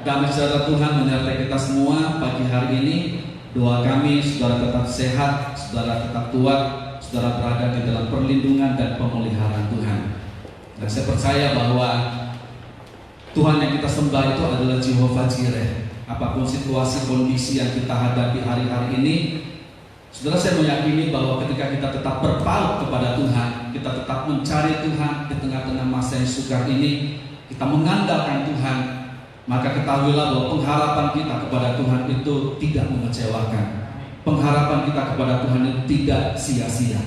Damai sejahtera Tuhan menyertai kita semua pagi hari ini. Doa kami, saudara tetap sehat, saudara tetap kuat, saudara berada di dalam perlindungan dan pemeliharaan Tuhan. Dan saya percaya bahwa Tuhan yang kita sembah itu adalah Jehovah Jireh. Apapun situasi kondisi yang kita hadapi hari-hari ini, saudara, saya meyakini bahwa ketika kita tetap berpaut kepada Tuhan, kita tetap mencari Tuhan di tengah-tengah masa yang sukar ini, kita mengandalkan Tuhan, maka ketahuilah bahwa pengharapan kita kepada Tuhan itu tidak mengecewakan. Pengharapan kita kepada Tuhan itu tidak sia-sia.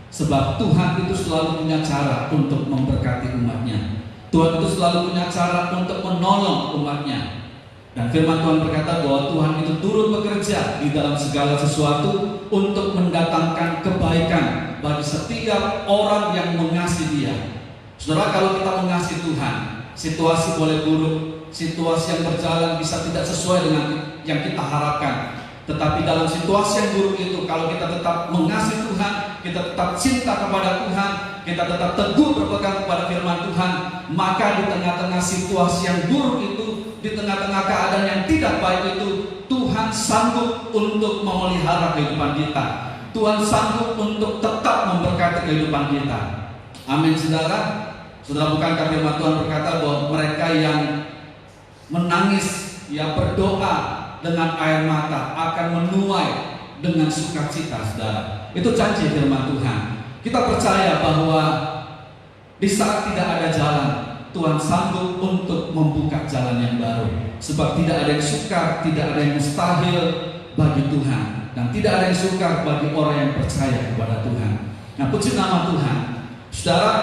Sebab Tuhan itu selalu punya cara untuk memberkati umatnya. Tuhan itu selalu punya cara untuk menolong umatnya. Dan firman Tuhan berkata bahwa Tuhan itu turut bekerja di dalam segala sesuatu untuk mendatangkan kebaikan bagi setiap orang yang mengasihi Dia. Saudara, kalau kita mengasihi Tuhan, situasi boleh buruk, situasi yang berjalan bisa tidak sesuai dengan yang kita harapkan. Tetapi dalam situasi yang buruk itu, kalau kita tetap mengasihi Tuhan, kita tetap cinta kepada Tuhan, kita tetap teguh berpegang kepada firman Tuhan, maka di tengah-tengah situasi yang buruk itu, di tengah-tengah keadaan yang tidak baik itu, Tuhan sanggup untuk memelihara kehidupan kita. Tuhan sanggup untuk tetap memberkati kehidupan kita. Amin, saudara. Saudara, bukankah firman Tuhan berkata bahwa mereka yang menangis, yang berdoa dengan air mata akan menuai dengan sukacita, saudara. Itu janji firman Tuhan. Kita percaya bahwa di saat tidak ada jalan, Tuhan sanggup untuk membuka jalan yang baru. Sebab tidak ada yang sukar, tidak ada yang mustahil bagi Tuhan, dan tidak ada yang sukar bagi orang yang percaya kepada Tuhan. Nah, puji nama Tuhan. Saudara,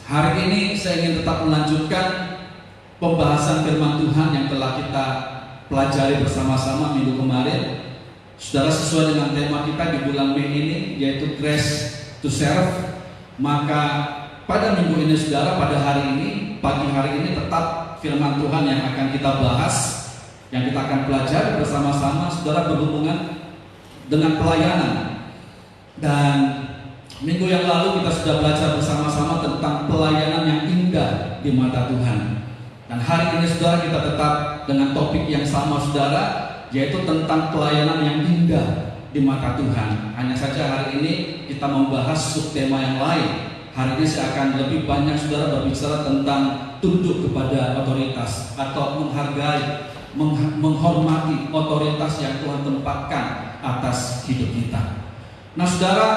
hari ini saya ingin tetap melanjutkan pembahasan firman Tuhan yang telah kita pelajari bersama-sama minggu kemarin. Saudara, sesuai dengan tema kita di bulan Mei ini, yaitu Grace to Serve. Maka pada minggu ini, saudara, pada hari ini, pagi hari ini tetap firman Tuhan yang akan kita bahas, yang kita akan pelajari bersama-sama, saudara, berhubungan dengan pelayanan. Dan minggu yang lalu kita sudah belajar bersama-sama tentang pelayanan yang indah di mata Tuhan. Dan hari ini, saudara, kita tetap dengan topik yang sama, saudara, yaitu tentang pelayanan yang indah di mata Tuhan. Hanya saja hari ini kita membahas subtema yang lain. Hari ini saya akan lebih banyak, saudara, berbicara tentang tunduk kepada otoritas atau menghargai, menghormati otoritas yang Tuhan tempatkan atas hidup kita. Nah, saudara,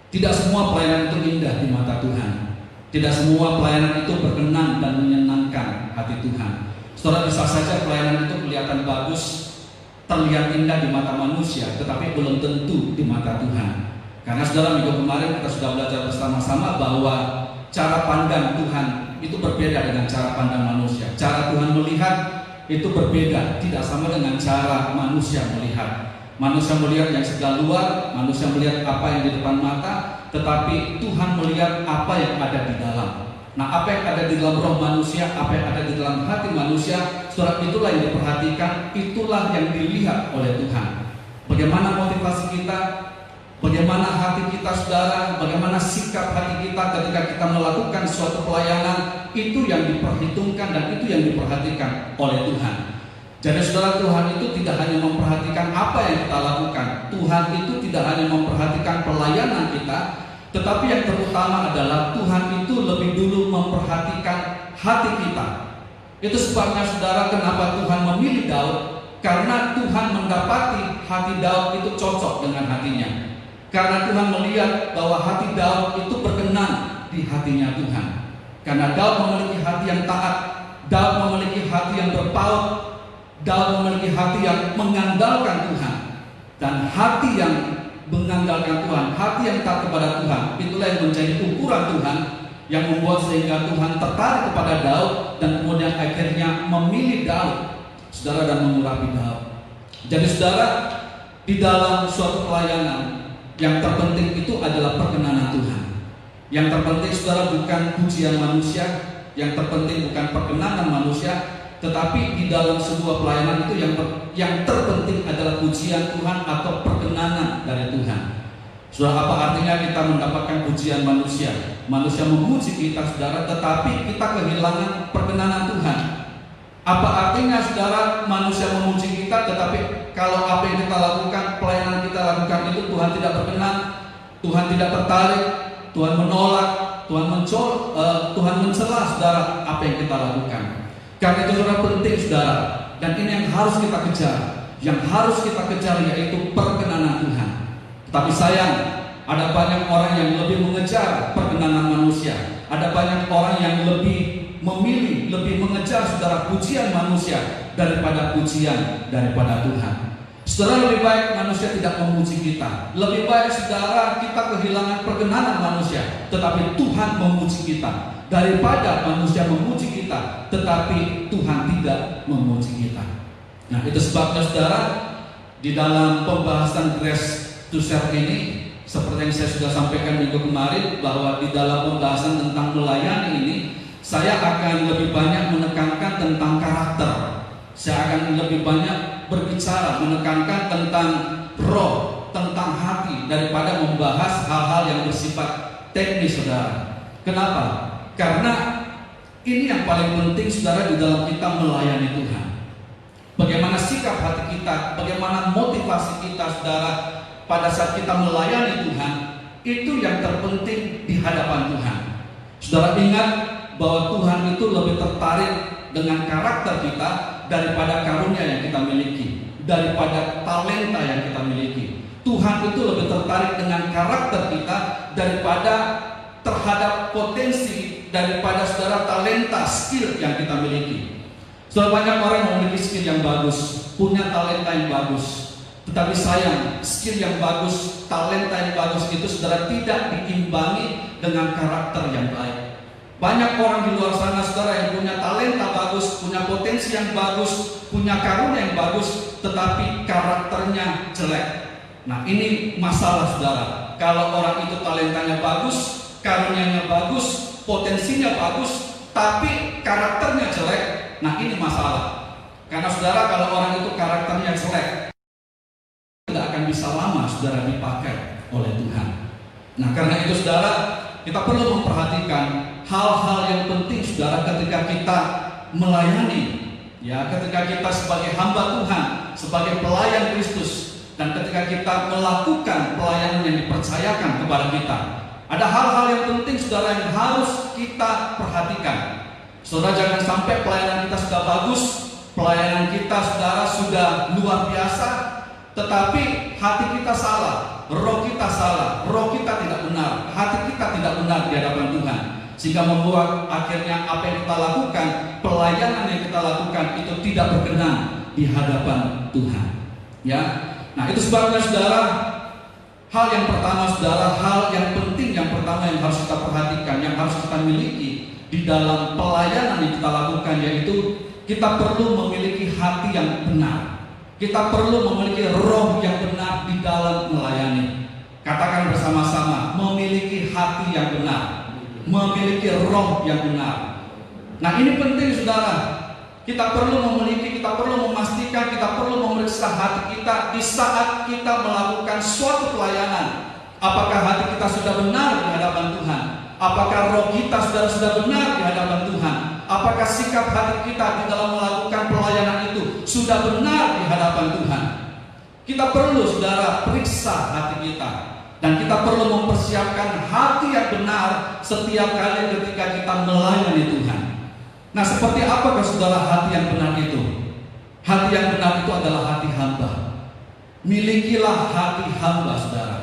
tidak semua pelayanan itu indah di mata Tuhan. Tidak semua pelayanan itu berkenan dan menyenangkan hati Tuhan. Saudara, bisa saja pelayanan itu kelihatan bagus, terlihat indah di mata manusia, tetapi belum tentu di mata Tuhan. Karena, saudara, minggu kemarin kita sudah belajar bersama-sama bahwa cara pandang Tuhan itu berbeda dengan cara pandang manusia. Cara Tuhan melihat itu berbeda, tidak sama dengan cara manusia melihat. Manusia melihat yang sebelah luar, manusia melihat apa yang di depan mata, tetapi Tuhan melihat apa yang ada di dalam. Nah, apa yang ada di dalam roh manusia, apa yang ada di dalam hati manusia, saudara, itulah yang diperhatikan, itulah yang dilihat oleh Tuhan. Bagaimana motivasi kita, bagaimana hati kita, saudara, bagaimana sikap hati kita ketika kita melakukan suatu pelayanan, itu yang diperhitungkan dan itu yang diperhatikan oleh Tuhan. Jadi, saudara, Tuhan itu tidak hanya memperhatikan apa yang kita lakukan. Tuhan itu tidak hanya memperhatikan pelayanan kita, tetapi yang terutama adalah Tuhan itu lebih dulu memperhatikan hati kita. Itu sebabnya, saudara, kenapa Tuhan memilih Daud, karena Tuhan mendapati hati Daud itu cocok dengan hatinya. Karena Tuhan melihat bahwa hati Daud itu berkenan di hatinya Tuhan. Karena Daud memiliki hati yang taat, Daud memiliki hati yang berpaut, Daud memiliki hati yang mengandalkan Tuhan. Dan hati yang mengandalkan Tuhan, hati yang taat kepada Tuhan, itulah yang menjadi ukuran Tuhan, yang membuat sehingga Tuhan tertarik kepada Daud dan kemudian akhirnya memilih Daud, saudara, dan mengurapi Daud. Jadi, saudara, di dalam suatu pelayanan, yang terpenting itu adalah perkenanan Tuhan. Yang terpenting, saudara, bukan pujian manusia, yang terpenting bukan perkenanan manusia, tetapi di dalam sebuah pelayanan itu yang terpenting adalah pujian Tuhan atau perkenanan dari Tuhan. Saudara, apa artinya kita mendapatkan pujian manusia? Manusia memuji kita, saudara, tetapi kita kehilangan perkenanan Tuhan. Apa artinya saudara manusia memuji kita, tetapi kalau apa yang kita lakukan, pelayanan kita lakukan itu Tuhan tidak berkenan, Tuhan tidak tertarik, Tuhan menolak, Tuhan mencela saudara apa yang kita lakukan. Karena itu saudara penting saudara, dan ini yang harus kita kejar. Yang harus kita kejar yaitu perkenanan Tuhan. Tapi sayang, ada banyak orang yang lebih mengejar perkenanan manusia. Ada banyak orang yang lebih memilih, lebih mengejar saudara pujian manusia daripada pujian daripada Tuhan. Saudara, lebih baik manusia tidak memuji kita. Lebih baik saudara kita kehilangan perkenanan manusia, tetapi Tuhan memuji kita, daripada manusia memuji kita tetapi Tuhan tidak memuji kita. Nah, itu sebabnya saudara, di dalam pembahasan Grace to Serve ini, seperti yang saya sudah sampaikan minggu kemarin, bahwa di dalam pembahasan tentang melayani ini, saya akan lebih banyak menekankan tentang karakter. Saya akan lebih banyak berbicara, menekankan tentang roh, tentang hati, daripada membahas hal-hal yang bersifat teknis saudara. Kenapa? Karena ini yang paling penting saudara di dalam kita melayani Tuhan. Bagaimana sikap hati kita, bagaimana motivasi kita saudara pada saat kita melayani Tuhan, itu yang terpenting di hadapan Tuhan. Saudara ingat bahwa Tuhan itu lebih tertarik dengan karakter kita daripada karunia yang kita miliki, daripada talenta yang kita miliki. Tuhan itu lebih tertarik dengan karakter kita daripada terhadap potensi, daripada saudara talenta, skill yang kita miliki. Saudara, banyak orang yang memiliki skill yang bagus, punya talenta yang bagus, tetapi sayang, skill yang bagus, talenta yang bagus itu saudara tidak diimbangi dengan karakter yang baik. Banyak orang di luar sana saudara yang punya talenta bagus, punya potensi yang bagus, punya karunia yang bagus, tetapi karakternya jelek. Nah, ini masalah saudara. Kalau orang itu talentanya bagus, karunianya bagus, potensinya bagus, tapi karakternya jelek, nah ini masalah. Karena saudara, kalau orang itu karakternya jelek, tidak akan bisa lama saudara dipakai oleh Tuhan. Nah, karena itu saudara, kita perlu memperhatikan hal-hal yang penting saudara ketika kita melayani, ya, ketika kita sebagai hamba Tuhan, sebagai pelayan Kristus, dan ketika kita melakukan pelayanan yang dipercayakan kepada kita. Ada hal-hal yang penting saudara yang harus kita perhatikan. Saudara, jangan sampai pelayanan kita sudah bagus, pelayanan kita saudara sudah luar biasa, tetapi hati kita salah, roh kita salah, roh kita tidak benar, hati kita tidak benar di hadapan Tuhan, sehingga membuat akhirnya apa yang kita lakukan, pelayanan yang kita lakukan itu tidak berkenan di hadapan Tuhan. Ya, nah itu sebabnya saudara, hal yang pertama saudara, hal yang penting yang pertama yang harus kita perhatikan, yang harus kita miliki di dalam pelayanan yang kita lakukan, yaitu kita perlu memiliki hati yang benar. Kita perlu memiliki roh yang benar di dalam melayani. Katakan bersama-sama, memiliki hati yang benar, memiliki roh yang benar. Nah, ini penting saudara. Kita perlu memiliki, kita perlu memastikan, kita perlu memeriksa hati kita di saat kita melakukan suatu pelayanan. Apakah hati kita sudah benar di hadapan Tuhan? Apakah roh kita sudah benar di hadapan Tuhan? Apakah sikap hati kita di dalam melakukan pelayanan itu sudah benar di hadapan Tuhan? Kita perlu saudara periksa hati kita, dan kita perlu mempersiapkan hati yang benar setiap kali ketika kita melayani Tuhan. Nah, seperti apakah saudara hati yang benar itu? Hati yang benar itu adalah hati hamba. Milikilah hati hamba saudara.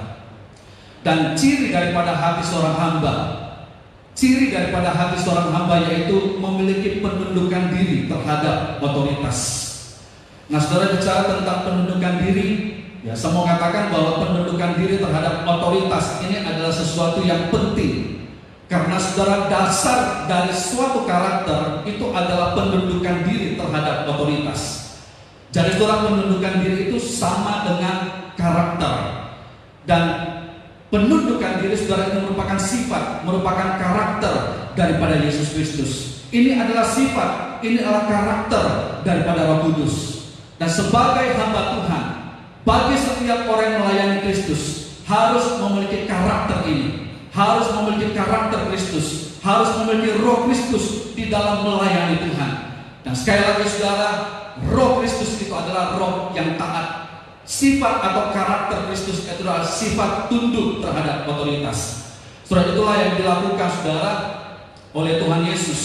Dan ciri daripada hati seorang hamba, ciri daripada hati seorang hamba yaitu memiliki penundukan diri terhadap otoritas. Nah, saudara bicara tentang penundukan diri, ya, saya mau katakan bahwa penundukan diri terhadap otoritas ini adalah sesuatu yang penting. Karena saudara, dasar dari suatu karakter itu adalah penundukan diri terhadap otoritas. Jadi saudara, penundukan diri itu sama dengan karakter. Dan penundukan diri saudara itu merupakan sifat, merupakan karakter daripada Yesus Kristus. Ini adalah sifat, ini adalah karakter daripada Roh Kudus. Dan sebagai hamba Tuhan, bagi setiap orang yang melayani Kristus harus memiliki karakter ini, harus memiliki karakter Kristus, harus memiliki Roh Kristus di dalam melayani Tuhan. Dan sekali lagi saudara, roh Kristus itu adalah roh yang taat. Sifat atau karakter Kristus itu adalah sifat tunduk terhadap otoritas. Saudara, itulah yang dilakukan saudara oleh Tuhan Yesus.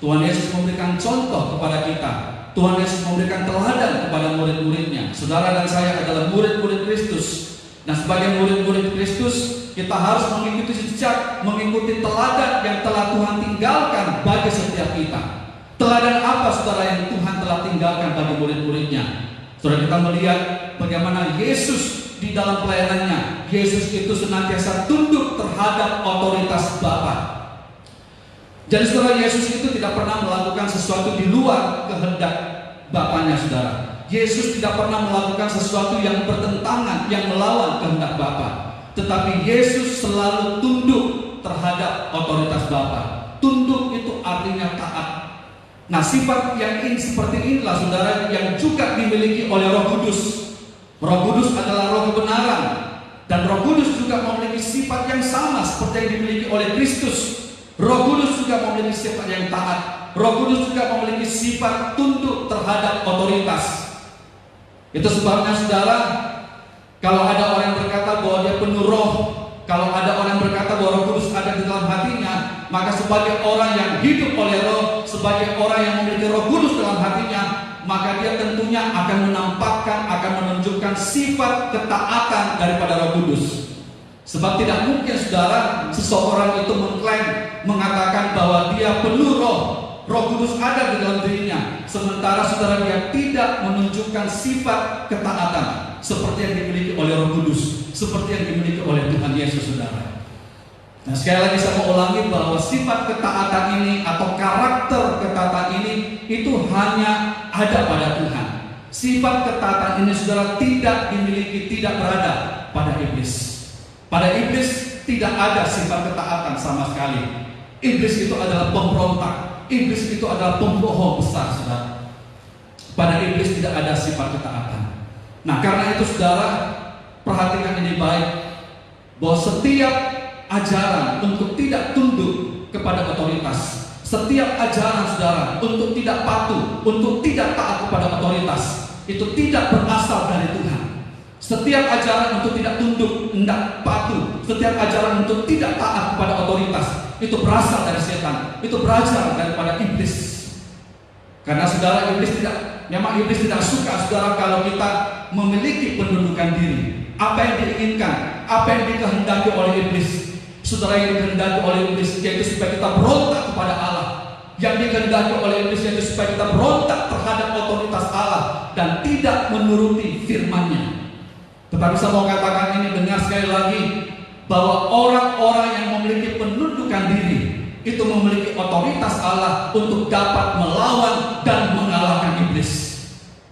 Tuhan Yesus memberikan contoh kepada kita. Tuhan Yesus memberikan teladan kepada murid-muridnya. Saudara dan saya adalah murid-murid Kristus. Nah, sebagai murid-murid Kristus, kita harus mengikuti jejak, mengikuti teladan yang telah Tuhan tinggalkan bagi setiap kita. Teladan apa saudara yang Tuhan telah tinggalkan bagi murid-muridnya? Saudara, kita melihat bagaimana Yesus di dalam pelayanannya. Yesus itu senantiasa tunduk terhadap otoritas Bapa. Jadi saudara, Yesus itu tidak pernah melakukan sesuatu di luar kehendak Bapanya saudara. Yesus tidak pernah melakukan sesuatu yang bertentangan, yang melawan kehendak Bapa. Tetapi Yesus selalu tunduk terhadap otoritas Bapa. Tunduk itu artinya taat. Nah, sifat yang seperti inilah saudara yang juga dimiliki oleh Roh Kudus. Roh Kudus adalah roh kebenaran. Dan Roh Kudus juga memiliki sifat yang sama seperti yang dimiliki oleh Kristus. Roh Kudus juga memiliki sifat yang taat. Roh Kudus juga memiliki sifat tunduk terhadap otoritas. Itu sebabnya saudara, kalau ada orang yang berkata bahwa dia penuh roh, kalau ada orang yang berkata bahwa Roh Kudus ada di dalam hatinya, maka sebagai orang yang hidup oleh roh, sebagai orang yang memiliki Roh Kudus dalam hatinya, maka dia tentunya akan menampakkan, akan menunjukkan sifat ketaatan daripada Roh Kudus. Sebab tidak mungkin saudara, seseorang itu mengklaim, mengatakan bahwa dia penuh roh, Roh Kudus ada di dalam dirinya, sementara saudara dia tidak menunjukkan sifat ketaatan seperti yang dimiliki oleh Roh Kudus, seperti yang dimiliki oleh Tuhan Yesus saudara. Nah, sekali lagi saya mau ulangi bahwa sifat ketaatan ini atau karakter ketaatan ini itu hanya ada pada Tuhan. Sifat ketaatan ini saudara tidak dimiliki, tidak berada pada iblis. Pada iblis tidak ada sifat ketaatan sama sekali. Iblis itu adalah pemberontak. Iblis itu adalah pembohong besar saudara. Pada iblis tidak ada sifat ketaatan. Nah, karena itu saudara, perhatikan ini baik, bahwa setiap ajaran untuk tidak tunduk kepada otoritas, setiap ajaran saudara untuk tidak patuh, untuk tidak taat kepada otoritas, itu tidak berasal dari Tuhan. Setiap ajaran untuk tidak tunduk, tidak patuh, setiap ajaran untuk tidak taat kepada otoritas, itu berasal dari setan, itu berasal daripada iblis. Karena saudara, memang iblis tidak suka saudara kalau kita memiliki pendudukan diri. Apa yang diinginkan, apa yang dikehendaki oleh iblis, saudara, yang dikehendaki oleh iblis yaitu supaya kita berontak kepada Allah. Yang dikehendaki oleh iblis yaitu supaya kita berontak terhadap otoritas Allah dan tidak menuruti firman-Nya. Tetapi saya mau katakan ini, dengar sekali lagi, bahwa orang-orang yang memiliki pendudukan diri itu memiliki otoritas Allah untuk dapat melawan dan mengalahkan iblis.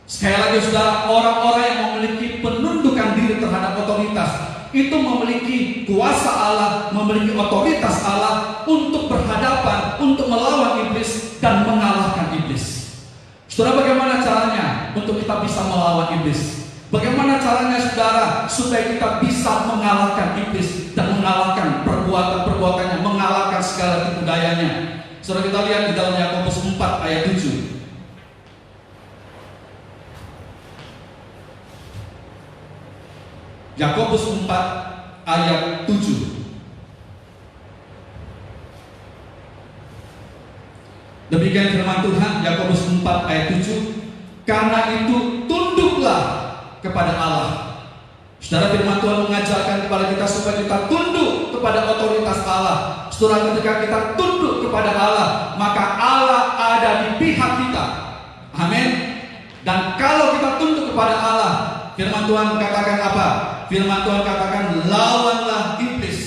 Sekali lagi saudara, orang-orang yang memiliki penundukan diri terhadap otoritas itu memiliki kuasa Allah, memiliki otoritas Allah untuk berhadapan, untuk melawan iblis dan mengalahkan iblis. Saudara, bagaimana caranya untuk kita bisa melawan iblis? Bagaimana caranya saudara supaya kita bisa mengalahkan iblis dan mengalahkan perbuatan-perbuatannya, mengalahkan segala tipu dayanya? Saudara, kita lihat di dalam Yakobus 4 ayat 7. Yakobus 4 ayat 7. Demikian firman Tuhan, Yakobus 4 ayat 7. Karena itu tunduklah kepada Allah. Saudara, firman Tuhan mengajarkan kepada kita supaya kita tunduk kepada otoritas Allah. Saudara, ketika kita tunduk kepada Allah, maka Allah ada di pihak kita. Amin. Dan kalau kita tunduk kepada Allah, firman Tuhan katakan apa? Firman Tuhan katakan, lawanlah iblis.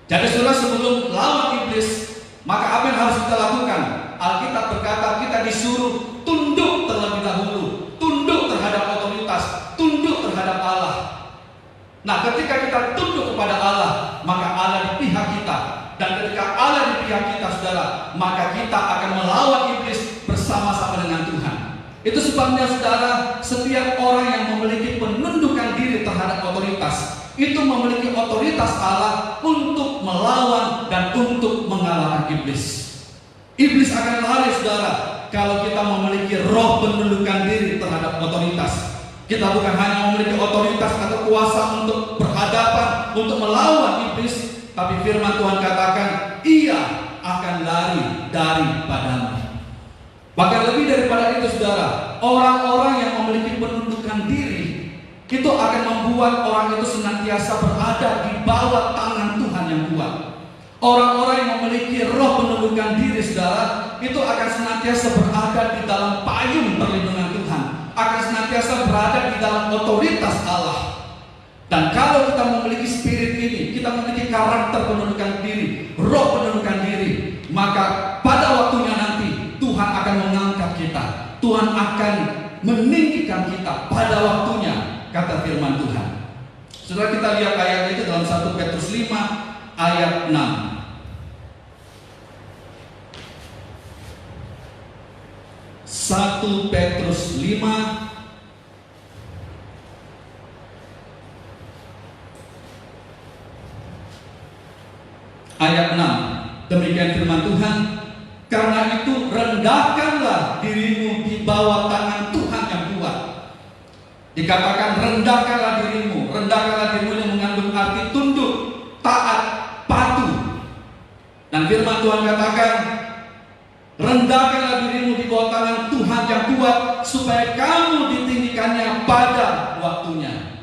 Jadi saudara, sebelum lawan iblis, maka apa yang harus kita lakukan? Alkitab berkata kita disuruh tunduk terlebih dahulu, tunduk terhadap otoritas, tunduk terhadap Allah. Nah, ketika kita tunduk kepada Allah, maka Allah di pihak kita. Dan ketika Allah di pihak kita saudara, maka kita akan melawan iblis bersama-sama dengan Tuhan. Itu sebabnya saudara, setiap orang yang memiliki penundukan diri terhadap otoritas, itu memiliki otoritas Allah untuk melawan dan untuk mengalahkan iblis. Iblis akan lari saudara kalau kita memiliki roh penundukan diri terhadap otoritas. Kita bukan hanya memiliki otoritas atau kuasa untuk berhadapan, untuk melawan iblis, tapi firman Tuhan katakan, ia akan lari daripadamu. Bahkan lebih daripada itu saudara, orang-orang yang memiliki penundukan diri, itu akan membuat orang itu senantiasa berada di bawah tangan Tuhan yang kuat. Orang-orang yang memiliki roh penundukan diri saudara, itu akan senantiasa berada di dalam payung perlindungan Tuhan, akan senantiasa berada di dalam otoritas Allah. Dan kalau kita memiliki spirit ini, kita memiliki karakter penundukan diri, roh penundukan diri, maka pada waktunya nanti Tuhan akan mengangkat kita, Tuhan akan meninggikan kita pada waktunya, kata firman Tuhan. Saudara, kita lihat ayat itu dalam 1 Petrus 5 ayat 6. 1 Petrus 5 ayat 6. Demikian firman Tuhan, karena itu rendahkanlah dirimu di bawah tangan Tuhan yang kuat. Dikatakan rendahkanlah dirimu yang mengandung arti tunduk, taat, patuh. Dan firman Tuhan katakan, rendahkanlah dirimu di bawah tangan Tuhan yang kuat, supaya kamu ditinggikannya pada waktunya.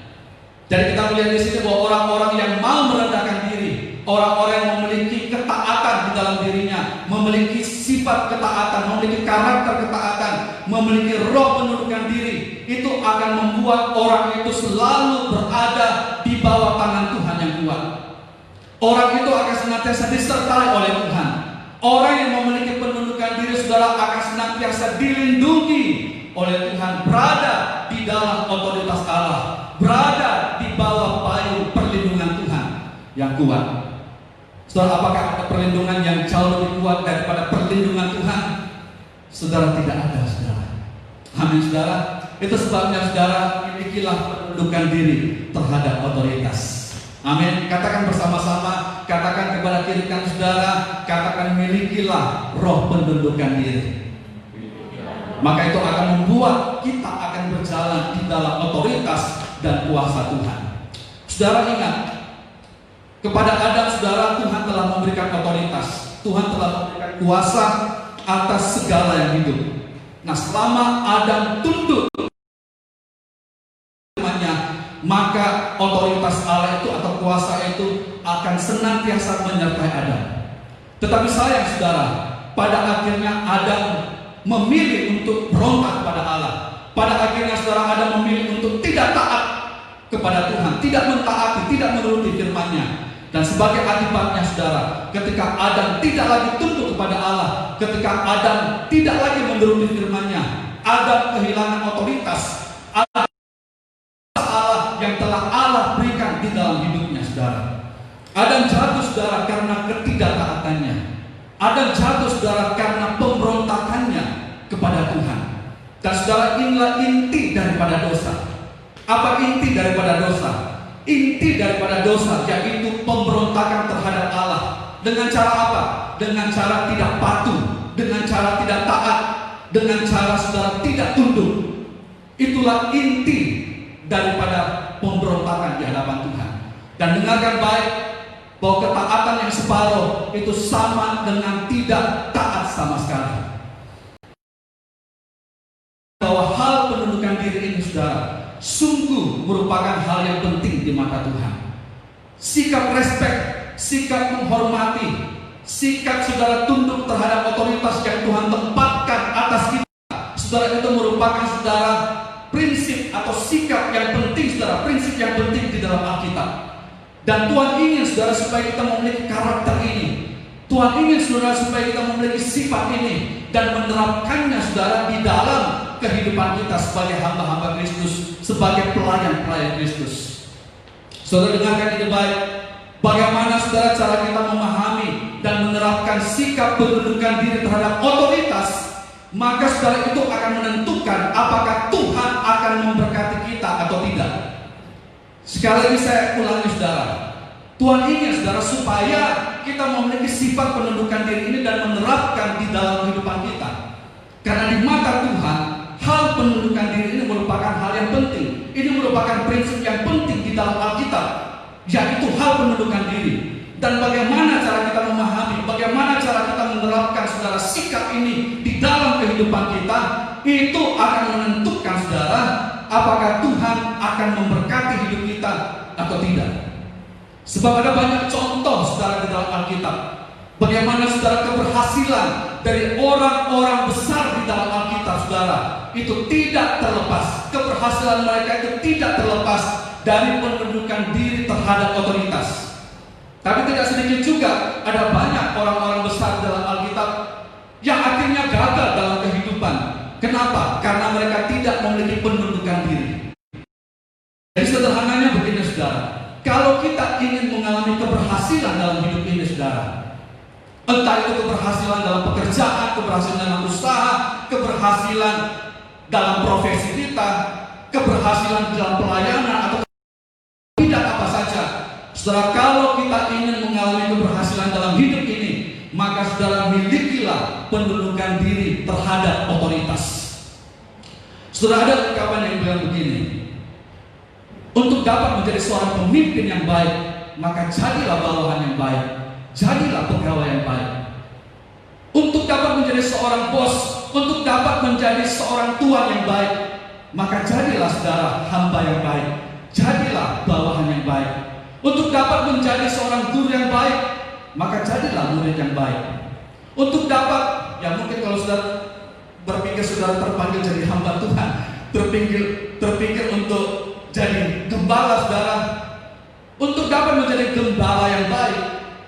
Jadi kita melihat di sini bahwa orang-orang yang mau merendahkan diri, orang-orang yang memiliki ketaatan di dalam dirinya, memiliki sifat ketaatan, memiliki karakter ketaatan, memiliki roh penundukan diri, itu akan membuat orang itu selalu berada di bawah tangan Tuhan yang kuat. Orang itu akan senantiasa disertai oleh Tuhan. Orang yang memiliki penundukan diri saudara akan senantiasa dilindungi oleh Tuhan, berada di dalam otoritas Allah, berada di bawah payung perlindungan Tuhan yang kuat. Saudara, apakah ada perlindungan yang jauh lebih kuat daripada perlindungan Tuhan? Saudara, tidak ada, saudara. Amin, saudara. Itu sebabnya saudara milikilah penundukan diri terhadap otoritas. Amin. Katakan bersama-sama, katakan kepada kiri kanan saudara, katakan milikilah roh penundukan diri. Maka itu akan membuat kita akan berjalan di dalam otoritas dan kuasa Tuhan. Saudara ingat, kepada Adam saudara Tuhan telah memberikan otoritas, Tuhan telah memberikan kuasa atas segala yang hidup. Nah, selama Adam tunduk, maka otoritas Allah itu atau kuasa itu akan senantiasa menyertai Adam. Tetapi sayang saudara, pada akhirnya Adam memilih untuk berontak pada Allah. Pada akhirnya saudara Adam memilih untuk tidak taat kepada Tuhan, tidak mentaati, tidak menuruti firman-Nya. Dan sebagai akibatnya saudara, ketika Adam tidak lagi tunduk kepada Allah, ketika Adam tidak lagi menuruti firman-Nya, Adam kehilangan otoritas Allah yang telah Allah berikan di dalam hidupnya saudara. Adam jatuh saudara karena ketidaktaatannya. Adam jatuh saudara karena pemberontakannya kepada Tuhan. Dan saudara, inilah inti daripada dosa. Apa inti daripada dosa? Inti daripada dosa yaitu pemberontakan terhadap Allah. Dengan cara apa? Dengan cara tidak patuh, dengan cara tidak taat, dengan cara saudara tidak tunduk. Itulah inti daripada pemberontakan di hadapan Tuhan. Dan dengarkan baik, bahwa ketaatan yang separuh itu sama dengan tidak taat sama sekali. Bahwa hal penundukan diri ini saudara sungguh merupakan hal yang penting di mata Tuhan. Sikap respek, sikap menghormati, sikap saudara tunduk terhadap otoritas yang Tuhan tempatkan atas kita, saudara, itu merupakan saudara prinsip atau sikap yang penting saudara, prinsip yang penting di dalam Alkitab. Dan Tuhan ingin saudara supaya kita memiliki karakter ini. Tuhan ingin saudara supaya kita memiliki sifat ini dan menerapkannya saudara di dalam kehidupan kita sebagai hamba-hamba Kristus, sebagai pelayan-pelayan Kristus. Saudara dengarkan ini baik, bagaimana saudara cara kita memahami dan menerapkan sikap penundukan diri terhadap otoritas, maka saudara itu akan menentukan apakah Tuhan akan memberkati kita atau tidak. Sekali lagi saya ulangi saudara, Tuhan ingin saudara supaya kita memiliki sifat penundukan diri ini dan menerapkan di dalam kehidupan kita. Karena di mata Tuhan, hal penundukan diri ini merupakan hal yang penting. Ini merupakan prinsip yang penting di dalam Alkitab, yaitu hal penundukan diri. Dan bagaimana cara kita memahami, bagaimana cara kita menerapkan saudara sikap ini di dalam kehidupan kita, itu akan menentukan saudara apakah Tuhan akan memberkati hidup kita atau tidak. Sebab ada banyak contoh saudara di dalam Alkitab, bagaimana saudara keberhasilan dari orang-orang besar di dalam Alkitab saudara itu tidak terlepas, keberhasilan mereka itu tidak terlepas dari penundukan diri terhadap otoritas. Tapi tidak sedikit juga ada banyak orang-orang besar dalam Alkitab yang akhirnya gagal dalam kehidupan. Kenapa? Karena mereka tidak memiliki penundukan diri. Jadi sederhananya begini saudara, kalau kita ingin mengalami keberhasilan dalam hidup ini saudara, entah itu keberhasilan dalam pekerjaan, keberhasilan dalam usaha, keberhasilan dalam profesi kita, keberhasilan dalam pelayanan, atau tidak apa saja, saudara, kalau kita ingin mengalami keberhasilan dalam hidup ini, maka saudara milikilah penundukan diri terhadap otoritas. Saudara, ada ungkapan yang bilang begini, untuk dapat menjadi seorang pemimpin yang baik, maka jadilah bawahan yang baik, jadilah pegawai yang baik. Untuk dapat menjadi seorang bos, untuk dapat menjadi seorang tuan yang baik, maka jadilah saudara hamba yang baik, jadilah bawahan yang baik. Untuk dapat menjadi seorang guru yang baik, maka jadilah murid yang baik. Untuk dapat, ya mungkin kalau saudara berpikir saudara terpanggil jadi hamba Tuhan, terpikir untuk jadi gembala saudara, untuk dapat menjadi gembala yang baik,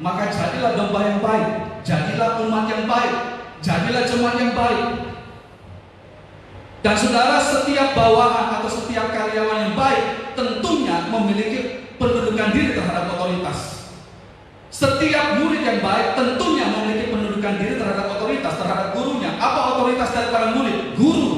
maka jadilah domba yang baik, jadilah umat yang baik, jadilah jemaat yang baik. Dan saudara, setiap bawahan atau setiap karyawan yang baik tentunya memiliki penundukan diri terhadap otoritas. Setiap murid yang baik tentunya memiliki penundukan diri terhadap otoritas, terhadap gurunya. Apa otoritas daripada murid? Guru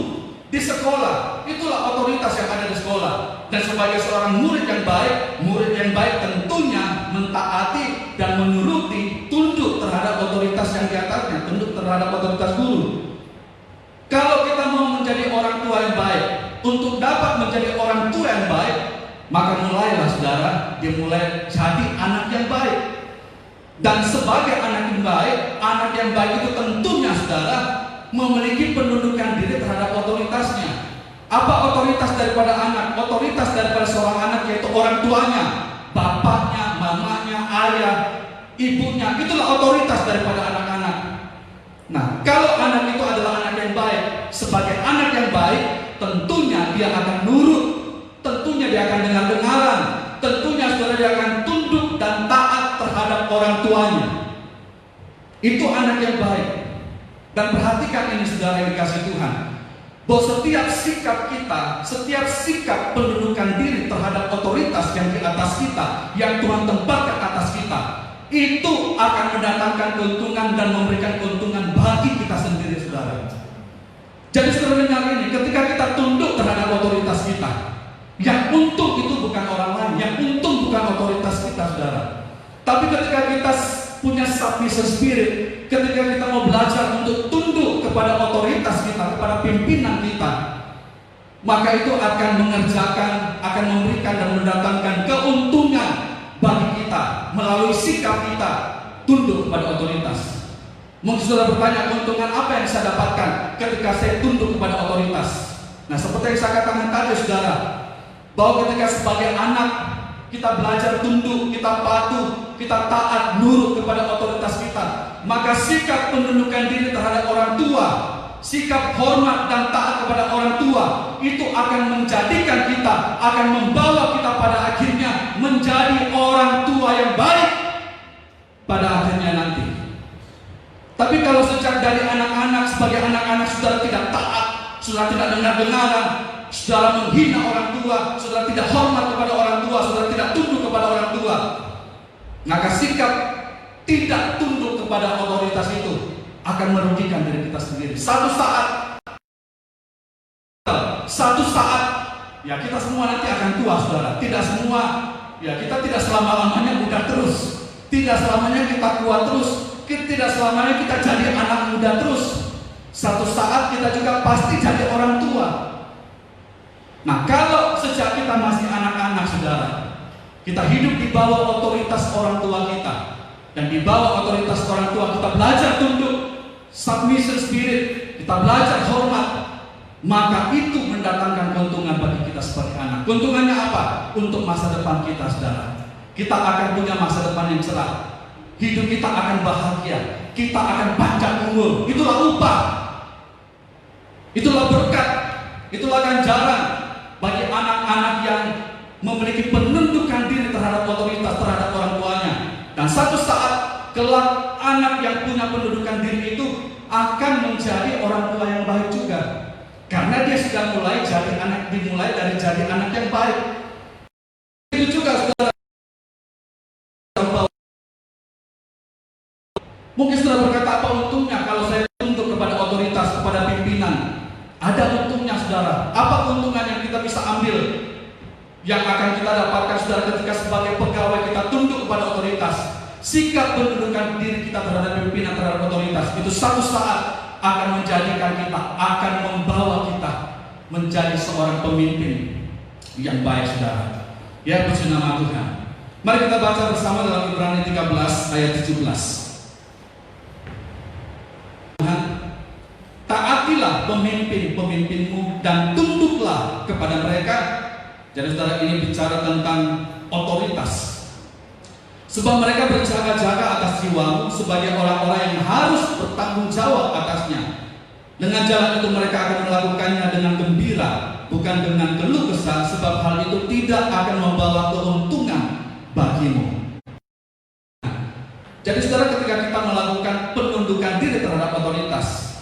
di sekolah, itulah otoritas yang ada di sekolah. Dan sebagai seorang murid yang baik tentunya mentaati dan menuruti, tunduk terhadap otoritas yang di atasnya, tunduk terhadap otoritas guru. Kalau kita mau menjadi orang tua yang baik, untuk dapat menjadi orang tua yang baik, maka mulailah saudara, dimulai jadi anak yang baik. Dan sebagai anak yang baik itu tentunya saudara memiliki penundukan diri terhadap otoritasnya. Apa otoritas daripada anak? Otoritas daripada seorang anak yaitu orang tuanya, bapaknya, mamanya, ayah, ibunya. Itulah otoritas daripada anak-anak. Nah, kalau anak itu adalah anak yang baik, sebagai anak yang baik, tentunya dia akan nurut, tentunya dia akan dengar-dengaran, tentunya saudara dia akan tunduk dan taat terhadap orang tuanya. Itu anak yang baik. Dan perhatikan ini saudara yang dikasih Tuhan, bahwa setiap sikap kita, setiap sikap penundukan diri terhadap otoritas yang di atas kita, yang Tuhan tempatkan atas kita, itu akan mendatangkan keuntungan dan memberikan keuntungan bagi kita sendiri saudara. Jadi saudara dengar ini, ketika kita tunduk terhadap otoritas kita, yang untung itu bukan orang lain, yang untung bukan otoritas kita saudara. Tapi ketika kita punya submission spirit, ketika kita mau belajar untuk tunduk kepada otoritas kita, kepada pimpinan kita, maka itu akan mengerjakan, akan memberikan dan mendatangkan keuntungan bagi kita melalui sikap kita tunduk kepada otoritas. Mungkin saudara bertanya, keuntungan apa yang saya dapatkan ketika saya tunduk kepada otoritas? Nah, seperti yang saya katakan tadi saudara, bahwa ketika sebagai anak kita belajar tunduk, kita patuh, kita taat, nurut kepada otoritas kita, maka sikap penundukan diri terhadap orang tua, sikap hormat dan taat kepada orang tua, itu akan menjadikan kita, akan membawa kita pada akhirnya menjadi orang tua yang baik pada akhirnya nanti. Tapi kalau sejak dari anak-anak, sebagai anak-anak saudara tidak taat, saudara tidak dengar-dengaran, saudara menghina orang tua, saudara tidak hormat kepada orang tua, saudara tidak tunduk kepada orang tua, maka sikap tidak tunduk kepada otoritas itu akan merugikan diri kita sendiri. Satu saat, ya kita semua nanti akan tua saudara. Tidak semua, ya kita tidak selama-lamanya muda terus, tidak selamanya kita kuat terus, tidak selamanya kita jadi anak muda terus. Satu saat kita juga pasti jadi orang tua. Nah, kalau sejak kita masih anak-anak, saudara, kita hidup di bawah otoritas orang tua kita, dan di bawah otoritas orang tua kita belajar tunduk, submission spirit, kita belajar hormat, maka itu mendatangkan keuntungan bagi kita sebagai anak. Keuntungannya apa? Untuk masa depan kita, saudara. Kita akan punya masa depan yang cerah. Hidup kita akan bahagia. Kita akan panjang umur. Itulah upah. Itulah berkat. Itulah ganjaran bagi anak-anak yang memiliki penundukan diri terhadap otoritas, terhadap orang tuanya. Dan satu saat kelak anak yang punya pendudukan diri itu akan menjadi orang tua yang baik juga. Karena dia sudah dimulai dari jadi anak yang baik. Itu juga, saudara. Mungkin saudara berkata, apa untungnya kalau saya tunduk kepada otoritas, kepada pimpinan? Ada untungnya, saudara. Apa keuntungan yang kita bisa ambil, yang akan kita dapatkan, saudara, ketika sebagai pegawai kita tunduk kepada otoritas? Sikap pendudukan diri kita terhadap pimpinan, terhadap otoritas, itu satu saat akan menjadikan kita, akan membawa kita menjadi seorang pemimpin yang baik, saudara. Ya, puji nama Tuhan. Mari kita baca bersama dalam Ibrani 13 ayat 17. Tuhan, taatilah pemimpin-pemimpinmu dan tunduklah kepada mereka. Jadi saudara, ini bicara tentang otoritas. Sebab mereka berjaga-jaga atas jiwamu sebagai orang-orang yang harus bertanggung jawab atasnya. Dengan jalan itu mereka akan melakukannya dengan gembira, bukan dengan keluh kesah, sebab hal itu tidak akan membawa keuntungan bagimu. Jadi saudara, ketika kita melakukan penundukan diri terhadap otoritas,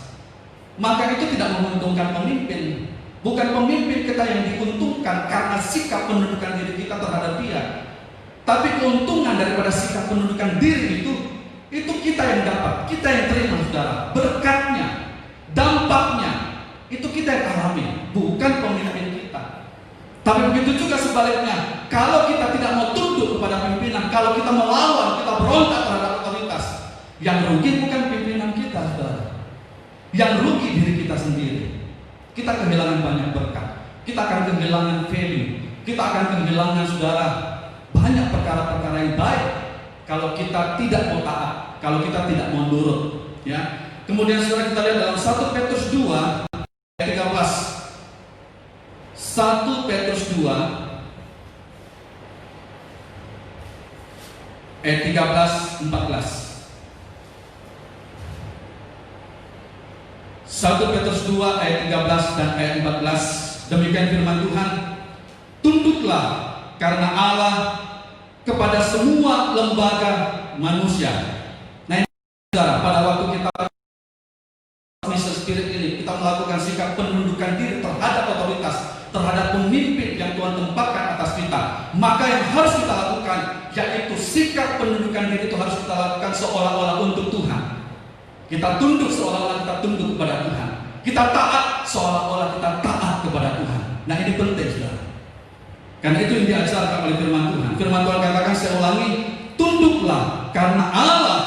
maka itu tidak menguntungkan pemimpin. Bukan pemimpin kita yang diuntungkan karena sikap penundukan diri kita terhadap dia, tapi keuntungan daripada sikap penundukan diri itu kita yang dapat, kita yang terima, saudara. Berkatnya, dampaknya, itu kita yang alami, bukan pemimpin kita. Tapi begitu juga sebaliknya, kalau kita tidak mau tunduk kepada pimpinan, kalau kita melawan, kita berontak terhadap otoritas, yang rugi bukan pimpinan kita, saudara. Yang rugi diri kita sendiri. Kita kehilangan banyak berkat, kita akan kehilangan value, kita akan kehilangan, saudara, banyak perkara-perkara yang baik kalau kita tidak mau taat, kalau kita tidak mau nurut, ya. Kemudian saudara, kita lihat dalam 1 Petrus 2 ayat 13. 1 Petrus 2 ayat 13-14. 1 Petrus 2 ayat 13 dan ayat 14. Demikian firman Tuhan, tunduklah karena Allah kepada semua lembaga manusia. Nah, ini saudara, pada waktu kita spirit ini, kita melakukan sikap penundukan diri terhadap otoritas, terhadap pemimpin yang Tuhan tempatkan atas kita, maka yang harus kita lakukan yaitu sikap penundukan diri itu harus kita lakukan seolah-olah untuk Tuhan. Kita tunduk seolah-olah kita tunduk kepada Tuhan. Kita taat seolah-olah kita taat kepada Tuhan. Nah, ini penting, saudara. Karena itu yang diajarkan oleh firman Tuhan. Firman Tuhan katakan, saya ulangi, tunduklah karena Allah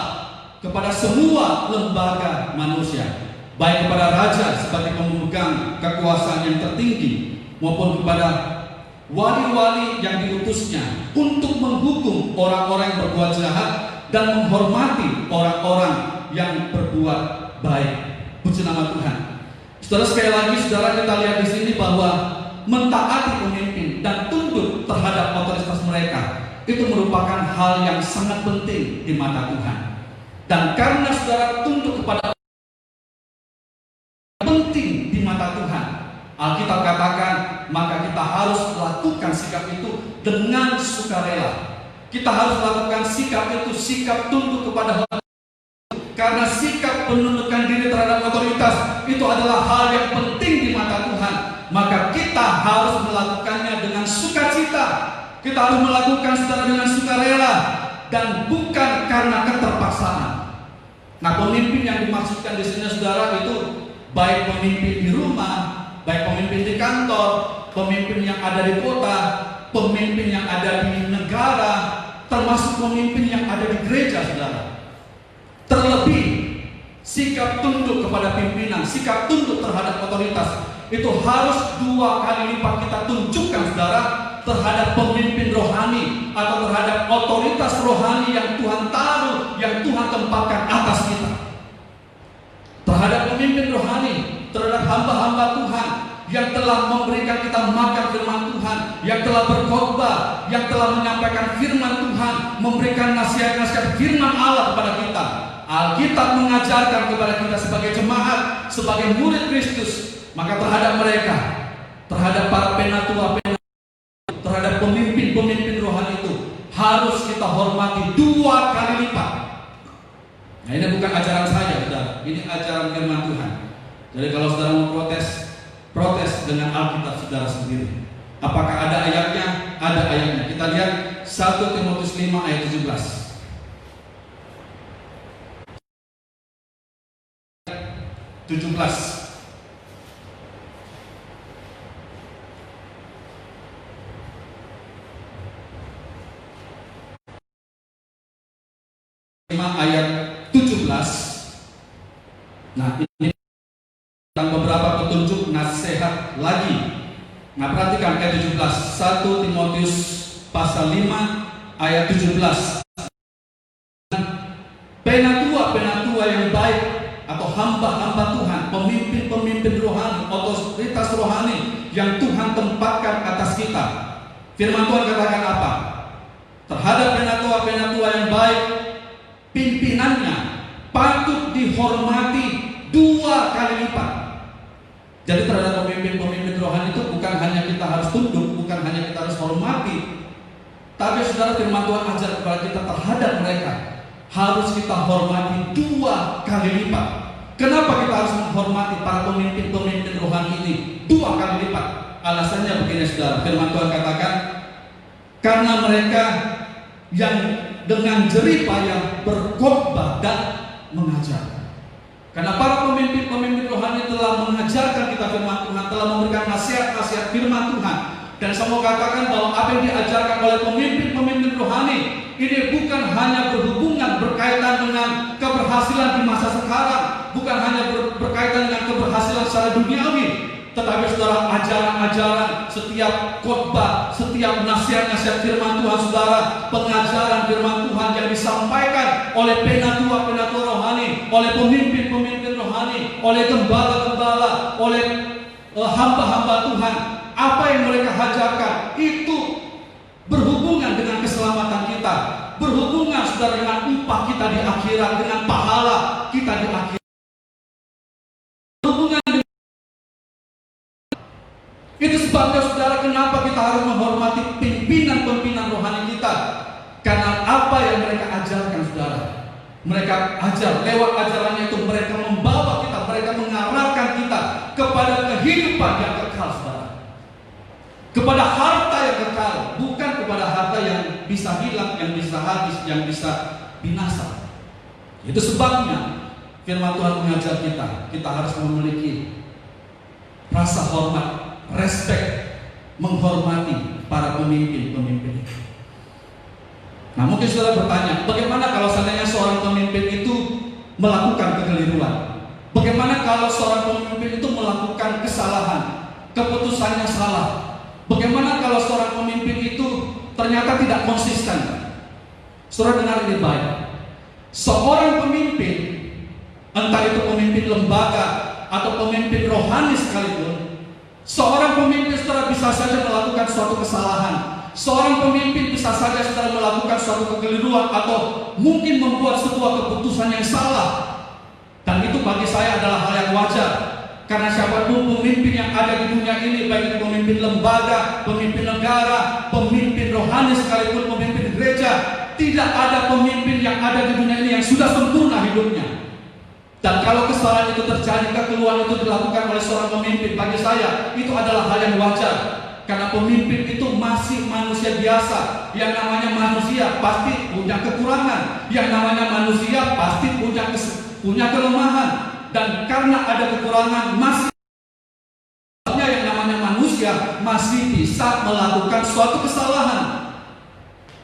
kepada semua lembaga manusia, baik kepada raja sebagai pemegang kekuasaan yang tertinggi, maupun kepada wali-wali yang diutusnya untuk menghukum orang-orang yang berbuat jahat dan menghormati orang-orang yang berbuat baik. Puji nama Tuhan. Saudara, sekali lagi, saudara, kita lihat di sini bahwa mentaati pemimpin dan tunduk terhadap otoritas mereka itu merupakan hal yang sangat penting di mata Tuhan. Dan karena saudara tunduk kepada penting di mata Tuhan, Alkitab katakan, maka kita harus lakukan sikap itu dengan sukarela. Kita harus lakukan sikap itu, sikap tunduk kepada Allah. Karena sikap penundukan diri terhadap otoritas itu adalah hal yang penting di mata Tuhan. Maka kita harus melakukannya dengan sukacita. Kita harus melakukan secara dengan sukarela dan bukan karena keterpaksaan. Nah, pemimpin yang dimaksudkan di sini, saudara, itu baik pemimpin di rumah, baik pemimpin di kantor, pemimpin yang ada di kota, pemimpin yang ada di negara, termasuk pemimpin yang ada di gereja, saudara. Terlebih sikap tunduk kepada pimpinan, sikap tunduk terhadap otoritas, itu harus 2 kali lipat kita tunjukkan, saudara, terhadap pemimpin rohani atau terhadap otoritas rohani yang Tuhan taruh, yang Tuhan tempatkan atas kita. Terhadap pemimpin rohani, terhadap hamba-hamba Tuhan yang telah memberikan kita makan firman Tuhan, yang telah berkhotbah, yang telah menyampaikan firman Tuhan, memberikan nasihat-nasihat firman Allah kepada kita. Alkitab mengajarkan kepada kita sebagai jemaat, sebagai murid Kristus. Maka terhadap mereka, terhadap para penatua, terhadap pemimpin-pemimpin rohani itu harus kita hormati 2 kali lipat. Nah, ini bukan ajaran saya, saudara. Ini ajaran firman Tuhan. Jadi kalau saudara mau protes dengan Alkitab saudara sendiri. Apakah ada ayatnya? Ada ayatnya. Kita lihat 1 Timotius 5 ayat 17. 17. Ayat 17. Nah, ini beberapa petunjuk nasihat lagi. Nah, perhatikan ayat 17. 1 Timotius pasal 5 ayat 17. Penatua yang baik atau hamba-hamba Tuhan, pemimpin-pemimpin rohani, otoritas rohani yang Tuhan tempatkan atas kita. Firman Tuhan katakan apa? Terhadap penatua yang baik, pimpinannya patut dihormati 2 kali lipat. Jadi terhadap pemimpin-pemimpin rohani itu bukan hanya kita harus tunduk, bukan hanya kita harus hormati, tapi saudara, firman Tuhan ajar kepada kita terhadap mereka harus kita hormati 2 kali lipat. Kenapa kita harus menghormati para pemimpin-pemimpin rohani ini 2 kali lipat? Alasannya begini, saudara. Firman Tuhan katakan, karena mereka yang dengan jerih payah berkhotbah dan mengajar. Karena para pemimpin-pemimpin rohani telah mengajarkan kita firman Tuhan, telah memberikan nasihat-nasihat firman Tuhan. Dan saya mau katakan bahwa apa yang diajarkan oleh pemimpin-pemimpin rohani ini bukan hanya berkaitan dengan keberhasilan di masa sekarang, bukan hanya berkaitan dengan keberhasilan secara duniawi, tetapi saudara, ajaran-ajaran, setiap khotbah, setiap nasihat-nasihat firman Tuhan, saudara, pengajaran firman Tuhan yang disampaikan oleh penatua-penatua rohani, oleh pemimpin-pemimpin rohani, oleh gembala-gembala, oleh hamba-hamba Tuhan, apa yang mereka ajarkan itu berhubungan dengan keselamatan kita, berhubungan, saudara, dengan upah kita di akhirat, dengan pahala kita di akhirat. Itu sebabnya, saudara, kenapa kita harus menghormati pimpinan-pimpinan rohani kita. Karena apa yang mereka ajarkan, saudara, mereka ajar, lewat ajarannya itu mereka membawa kita, mereka mengarahkan kita kepada kehidupan yang kekal, saudara, kepada harta yang kekal, bukan kepada harta yang bisa hilang, yang bisa habis, yang bisa binasa. Itu sebabnya firman Tuhan mengajar kita harus memiliki rasa hormat, respect, menghormati para pemimpin-pemimpin itu. Nah, mungkin saudara bertanya, bagaimana kalau seandainya seorang pemimpin itu melakukan kekeliruan? Bagaimana kalau seorang pemimpin itu melakukan kesalahan, keputusannya salah? Bagaimana kalau seorang pemimpin itu ternyata tidak konsisten? Saudara dengar ini baik. Seorang pemimpin, entah itu pemimpin lembaga atau pemimpin rohani sekalipun, seorang pemimpin, saudara, bisa saja melakukan suatu kesalahan. Seorang pemimpin bisa saja, saudara, melakukan suatu kekeliruan atau mungkin membuat sebuah keputusan yang salah. Dan itu bagi saya adalah hal yang wajar. Karena siapapun pemimpin yang ada di dunia ini, baik itu pemimpin lembaga, pemimpin negara, pemimpin rohani sekalipun, pemimpin gereja, tidak ada pemimpin yang ada di dunia ini yang sudah sempurna hidupnya. Dan kalau kesalahan itu terjadi, kekeliruan itu dilakukan oleh seorang pemimpin, bagi saya itu adalah hal yang wajar. Karena pemimpin itu masih manusia biasa. Yang namanya manusia pasti punya kekurangan. Yang namanya manusia pasti punya kelemahan. Dan karena ada kekurangan, masih yang namanya manusia masih bisa melakukan suatu kesalahan.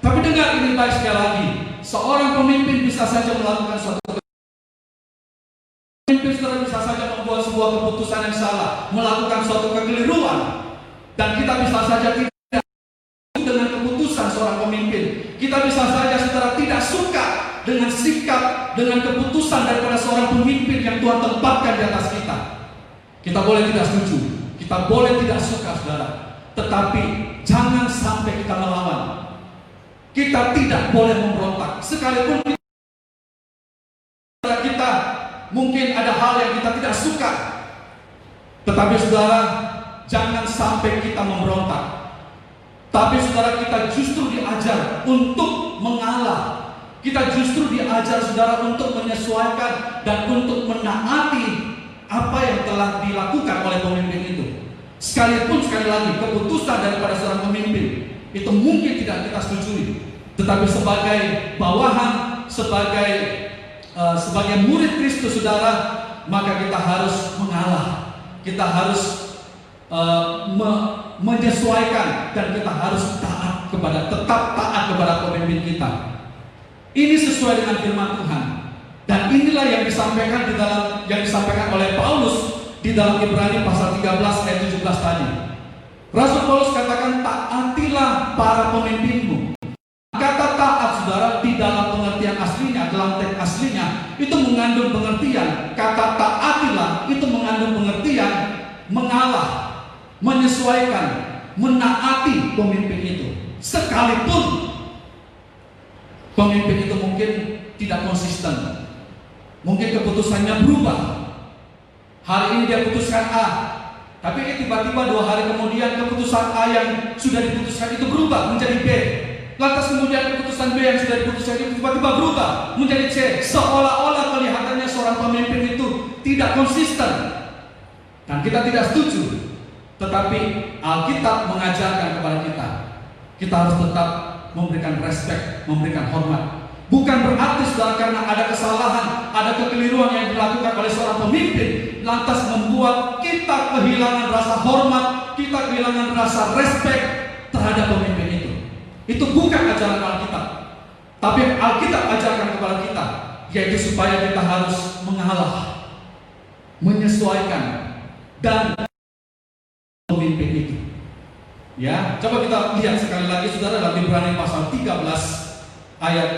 Tapi dengar ini baik sekali lagi, seorang pemimpin bisa saja melakukan suatu Pemimpin saudara bisa saja membuat sebuah keputusan yang salah, melakukan suatu kekeliruan, dan kita bisa saja tidak dengan keputusan seorang pemimpin. Kita bisa saja saudara tidak suka dengan sikap, dengan keputusan daripada seorang pemimpin yang Tuhan tempatkan di atas kita. Kita boleh tidak setuju, kita boleh tidak suka saudara, tetapi jangan sampai kita melawan. Kita tidak boleh memberontak, sekalipun kita mungkin ada hal yang kita tidak suka, tetapi saudara, jangan sampai kita memberontak. Tapi saudara, kita justru diajar untuk mengalah. Kita justru diajar saudara untuk menyesuaikan dan untuk menaati apa yang telah dilakukan oleh pemimpin itu. Sekalipun sekali lagi keputusan daripada seorang pemimpin itu mungkin tidak kita setujui, tetapi sebagai bawahan, sebagai murid Kristus saudara, maka kita harus mengalah. Kita harus menyesuaikan, dan kita harus tetap taat kepada pemimpin kita. Ini sesuai dengan firman Tuhan, dan inilah yang disampaikan oleh Paulus di dalam Ibrani pasal 13 ayat 17 tadi. Rasul Paulus katakan, taatilah para pemimpinmu. Kata taat saudara di dalam pengertian aslinya, dalam teks aslinya itu mengandung pengertian, kata taatilah itu mengandung pengertian mengalah, menyesuaikan, menaati pemimpin itu. Sekalipun pemimpin itu mungkin tidak konsisten, mungkin keputusannya berubah. Hari ini dia putuskan A, tapi tiba-tiba 2 hari kemudian keputusan A yang sudah diputuskan itu berubah menjadi B. Lantas kemudian keputusan B yang sudah diputuskan itu tiba-tiba berubah menjadi C. Seolah-olah kelihatannya seorang pemimpin itu tidak konsisten, dan kita tidak setuju. Tetapi Alkitab mengajarkan kepada kita harus tetap memberikan respek, memberikan hormat. Bukan berarti saudara karena ada kesalahan, ada kekeliruan yang dilakukan oleh seorang pemimpin, lantas membuat kita kehilangan rasa hormat, kita kehilangan rasa respek terhadap pemimpin itu. Itu bukan ajaran Alkitab. Tapi Alkitab ajarkan kepada kita, yaitu supaya kita harus mengalah, menyesuaikan, dan pemimpin itu. Ya, coba kita lihat sekali lagi saudara dalam Ibrani pasal 13 ayat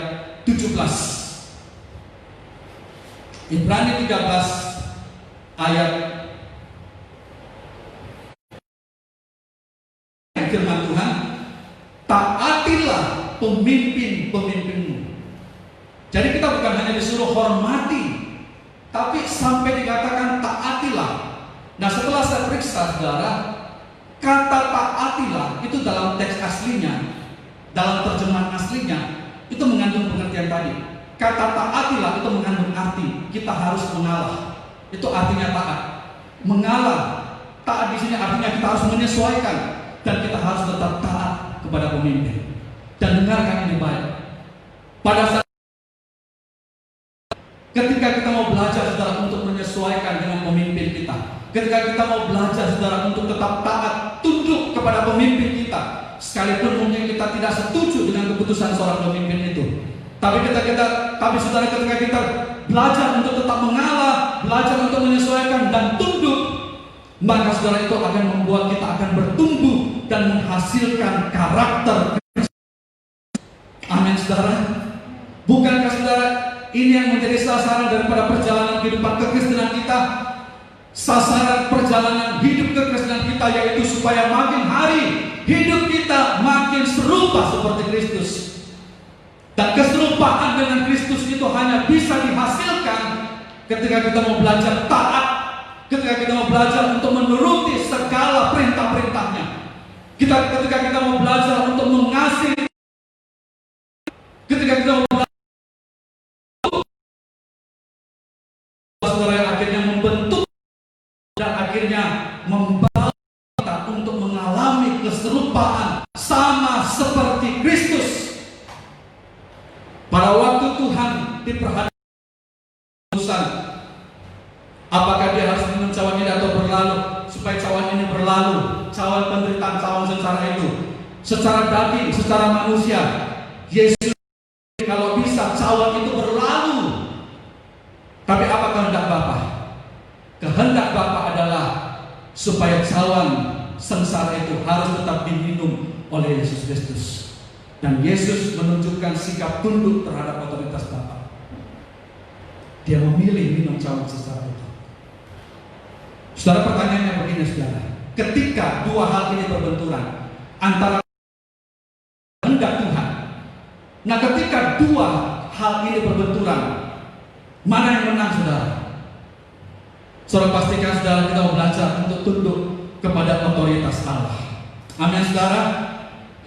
17. Ibrani 13 ayat firman Tuhan, taatilah pemimpin-pemimpinmu. Jadi kita bukan hanya disuruh hormati, tapi sampai dikatakan taatilah. Nah, setelah saya periksa saudara, kata taatilah itu dalam teks aslinya, dalam terjemahan aslinya itu mengandung pengertian tadi. Kata taatilah itu mengandung arti kita harus mengalah. Itu artinya taat. Mengalah, taat di sini artinya kita harus menyesuaikan, dan kita harus tetap taat kepada pemimpin. Dan dengarkan ini baik. Pada saat ketika kita mau belajar saudara untuk menyesuaikan dengan pemimpin kita, ketika kita mau belajar saudara untuk tetap taat, tunduk kepada pemimpin kita, sekalipun mungkin kita tidak setuju dengan keputusan seorang pemimpin itu, tapi saudara, ketika kita belajar untuk tetap mengalah, belajar untuk menyesuaikan dan tunduk, maka saudara itu akan membuat kita akan bertumbuh dan menghasilkan karakter. Amin saudara. Bukankah saudara ini yang menjadi sasaran daripada perjalanan kehidupan kekristenan kita? Sasaran perjalanan hidup kekristenan kita yaitu supaya makin hari hidup kita makin serupa seperti Kristus. Dan keserupaan dengan Kristus itu hanya bisa dihasilkan ketika kita mau belajar taat, ketika kita mau belajar untuk menuruti segala perintah-perintahnya, ketika kita mau belajar untuk mengasihi, ketika kita mau belajar saudara yang akhirnya membentuk dan akhirnya membawa kita untuk mengalami keserupaan sama seperti Kristus. Pada waktu Tuhan diperhadapkan, apakah dia harus minum cawan ini atau berlalu? Supaya cawan ini berlalu, cawan penderitaan, cawan sengsara itu, secara daging, secara manusia, Yesus kalau bisa cawan itu berlalu. Tapi apa kehendak Bapa? sengsara itu harus tetap diminum oleh Yesus Kristus. Dan Yesus menunjukkan sikap tunduk terhadap otoritas Bapa. Dia memilih minum cawan sengsara itu. Saudara, pertanyaannya begini, saudara. Ketika dua hal ini berbenturan antara kehendak Tuhan, nah ketika dua hal ini berbenturan, mana yang menang, saudara? Saudara, pastikan saudara kita belajar untuk tunduk kepada otoritas Allah. Amin, saudara.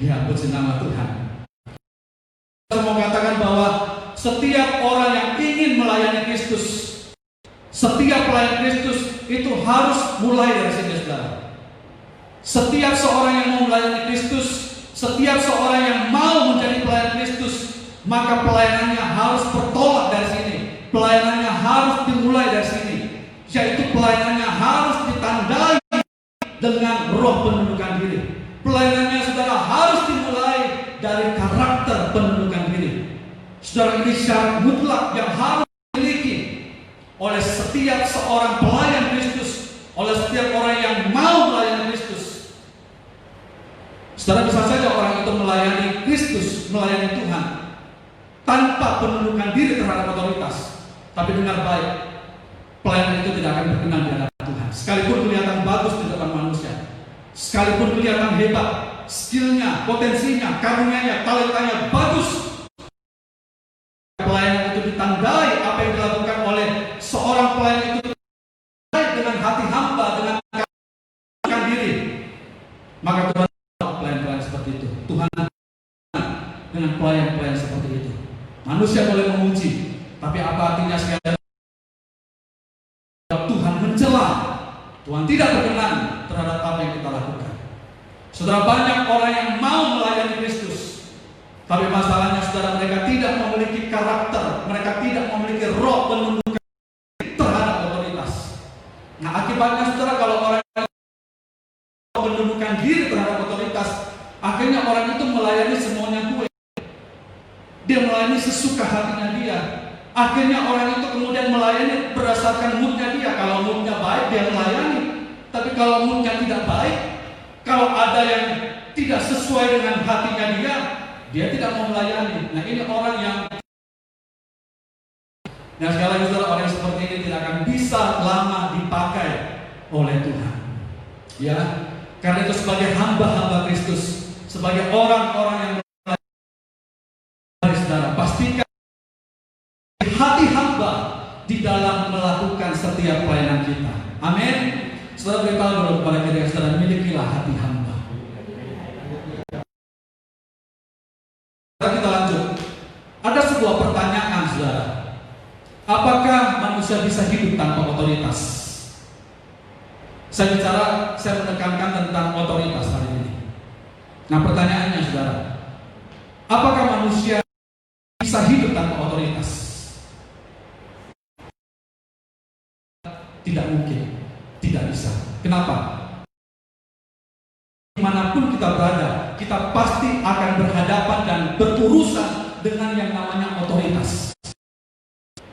Ya, puji nama Tuhan. Saya mau katakan bahwa setiap orang yang ingin melayani Kristus, setiap pelayan Kristus itu harus mulai dari sini, saudara. Setiap seorang yang mau melayani Kristus, setiap seorang yang mau menjadi pelayan Kristus, maka pelayanannya harus bertolak dari sini. Pelayanannya harus dimulai dari sini, yaitu pelayanannya harus ditandai dengan roh penundukan diri. Pelayanannya, saudara, harus dimulai dari karakter penundukan diri. Saudara, ini syarat mutlak yang harus dimiliki oleh setiap seorang pelayan Kristus, oleh setiap orang yang mau melayani Kristus. Saudara, bisa saja orang itu melayani Kristus, melayani Tuhan tanpa penundukan diri terhadap otoritas. Tapi dengar baik, pelayanan itu tidak akan berkenan di hadapan Tuhan. Sekalipun kelihatan bagus di depan manusia, sekalipun kelihatan hebat, skillnya, potensinya, karunia-nya, talentanya bagus, pelayanan itu ditandai apa yang dilakukan oleh seorang pelayan itu dengan hati hamba, dengan menundukkan diri, maka Tuhan pelayan-pelayan seperti itu. Tuhan dengan pelayan-pelayan seperti itu. Manusia boleh memuji, tapi apa artinya sekali Tuhan mencela, Tuhan tidak berkenan terhadap apa yang kita lakukan. Saudara, banyak orang yang mau melayani Kristus, tapi masalahnya, saudara, mereka tidak memiliki karakter, mereka tidak memiliki roh penundukan terhadap otoritas. Nah, akibatnya, saudara, kalau orang menundukkan diri terhadap otoritas, akhirnya orang itu melayani semuanya gue. Dia melayani sesuka hatinya dia. Akhirnya orang itu kemudian melayani berdasarkan moodnya dia. Kalau moodnya baik, dia melayani. Tapi kalau moodnya tidak baik, kalau ada yang tidak sesuai dengan hatinya dia tidak mau melayani. Nah, ini orang yang, nah sekali lagi, saudara, orang yang seperti ini tidak akan bisa lama dipakai oleh Tuhan. Ya, karena itu sebagai hamba-hamba Kristus, sebagai orang-orang yang melayani, saudara, pastikan hati hamba di dalam melakukan setiap pelayanan kita. Amin. Saudara, beritahu kepada kita, saudara, milikilah hati hamba. Kita lanjut. Ada sebuah pertanyaan, saudara. Apakah manusia bisa hidup tanpa otoritas? Saya menekankan tentang otoritas hari ini. Nah, pertanyaannya, saudara, apakah manusia bisa hidup tanpa otoritas? Tidak mungkin, tidak bisa. Kenapa? Dimanapun kita berada, kita pasti akan berhadapan dan berurusan dengan yang namanya otoritas.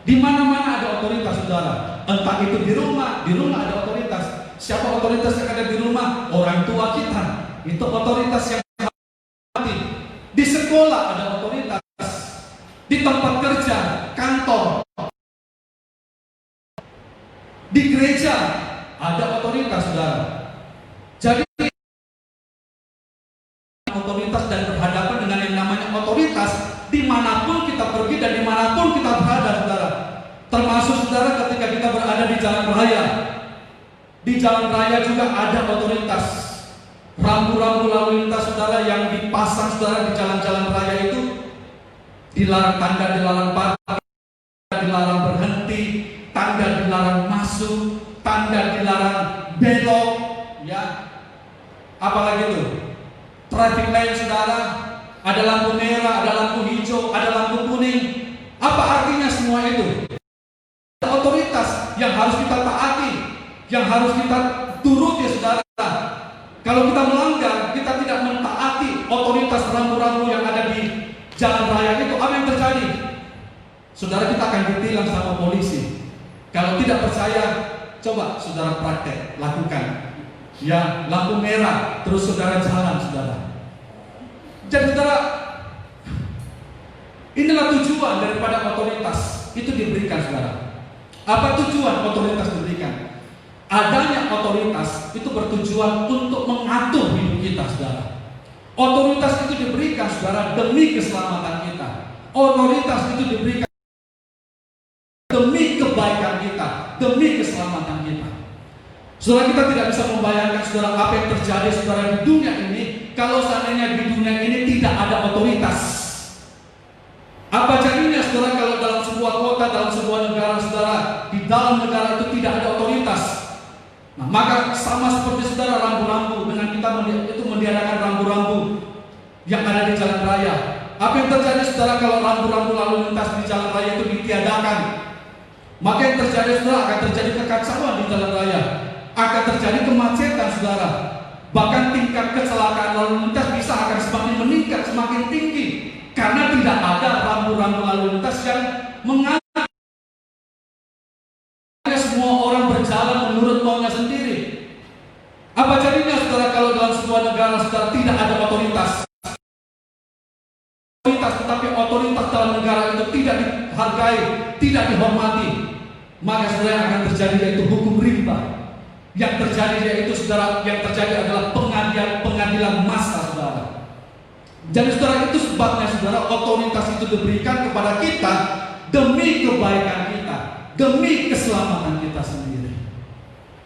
Di mana-mana ada otoritas, saudara. Entah itu di rumah ada otoritas. Siapa otoritas yang ada di rumah? Orang tua kita. Itu otoritas yang mati. Di sekolah ada otoritas. Di tempat kerja, kantor, di gereja ada otoritas, saudara. Jadi otoritas dan berhadapan dengan yang namanya otoritas dimanapun kita pergi dan dimanapun kita berada, saudara. Termasuk, saudara, ketika kita berada di jalan raya. Di jalan raya juga ada otoritas. Rambu-rambu lalu lintas, saudara, yang dipasang, saudara, di jalan-jalan raya itu dilarang, tanda dilarang parkir, dilarang berhenti, tanda dilarang masuk, tanda dilarang belok, ya. Apalagi itu? Traffic light, saudara, ada lampu merah, ada lampu hijau, ada lampu kuning. Apa artinya semua itu? Ada otoritas yang harus kita taati, yang harus kita turuti, saudara. Kalau kita melanggar, kita tidak mentaati otoritas rambu-rambu yang ada di jalan raya itu, apa yang terjadi? Saudara, kita akan ditilang sama polisi. Kalau tidak percaya, coba saudara praktek, lakukan. Ya, lampu merah, terus saudara jalan, saudara. Jadi saudara, inilah tujuan daripada otoritas itu diberikan, saudara. Apa tujuan otoritas diberikan? Adanya otoritas itu bertujuan untuk mengatur hidup kita, saudara. Otoritas itu diberikan, saudara, demi keselamatan kita. Otoritas itu diberikan demi kebaikan kita, demi keselamatan kita. Saudara, kita tidak bisa membayangkan, saudara, apa yang terjadi, saudara, di dunia ini kalau seandainya di dunia ini tidak ada otoritas. Apa jadinya, saudara, kalau dalam sebuah kota, dalam sebuah negara, saudara, di dalam negara itu tidak ada otoritas? Nah, maka sama seperti, saudara, rambu-rambu, dengan kita itu mendiadakan rambu-rambu yang ada di jalan raya. Apa yang terjadi, saudara, kalau rambu-rambu lalu lintas di jalan raya itu ditiadakan? Maka yang terjadi, saudara, akan terjadi kekacauan di jalan raya, akan terjadi kemacetan, saudara. Bahkan tingkat kecelakaan lalu lintas bisa akan semakin meningkat, semakin tinggi, karena tidak ada rambu-rambu lalu lintas yang mengatur. Semua orang berjalan menurut maunya sendiri. Apa jadinya, saudara, kalau dalam sebuah negara, saudara, tidak ada otoritas? Tetapi otoritas dalam negara itu tidak dihargai, tidak dihormati, maka saudara akan terjadi yaitu hukum rimba. Yang terjadi yaitu, saudara, yang terjadi adalah pengadilan massa, saudara. Jadi, saudara, itu sebabnya, saudara, otoritas itu diberikan kepada kita demi kebaikan kita, demi keselamatan kita sendiri.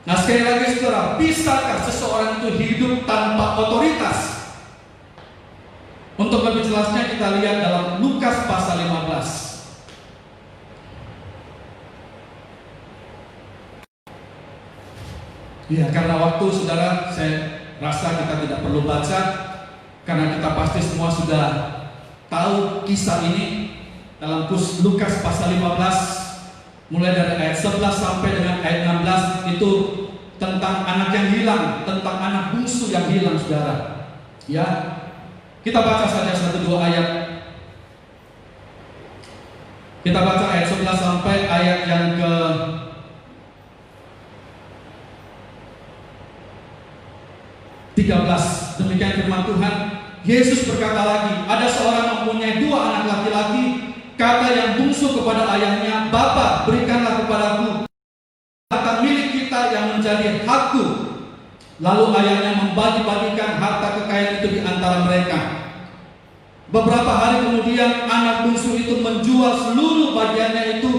Nah, sekali lagi, saudara, bisakah seseorang itu hidup tanpa otoritas? Untuk lebih jelasnya kita lihat dalam Lukas pasal 15. Ya, karena waktu, saudara, saya rasa kita tidak perlu baca, karena kita pasti semua sudah tahu kisah ini. Dalam Lukas pasal 15, mulai dari ayat 11 sampai dengan ayat 16, itu tentang anak yang hilang, tentang anak bungsu yang hilang, saudara. Ya, kita baca saja 1-2 ayat. Kita baca ayat 11 sampai ayat yang ke 13. Demikian firman Tuhan. Yesus berkata lagi, ada seorang mempunyai 2 anak laki-laki. Kata yang bungsu kepada ayahnya, "Bapa, berikanlah kepadaku harta milik kita yang menjadi hakku." Lalu ayahnya membagi-bagikan harta kekayaan itu di antara mereka. Beberapa hari kemudian anak bungsu itu menjual seluruh bagiannya itu,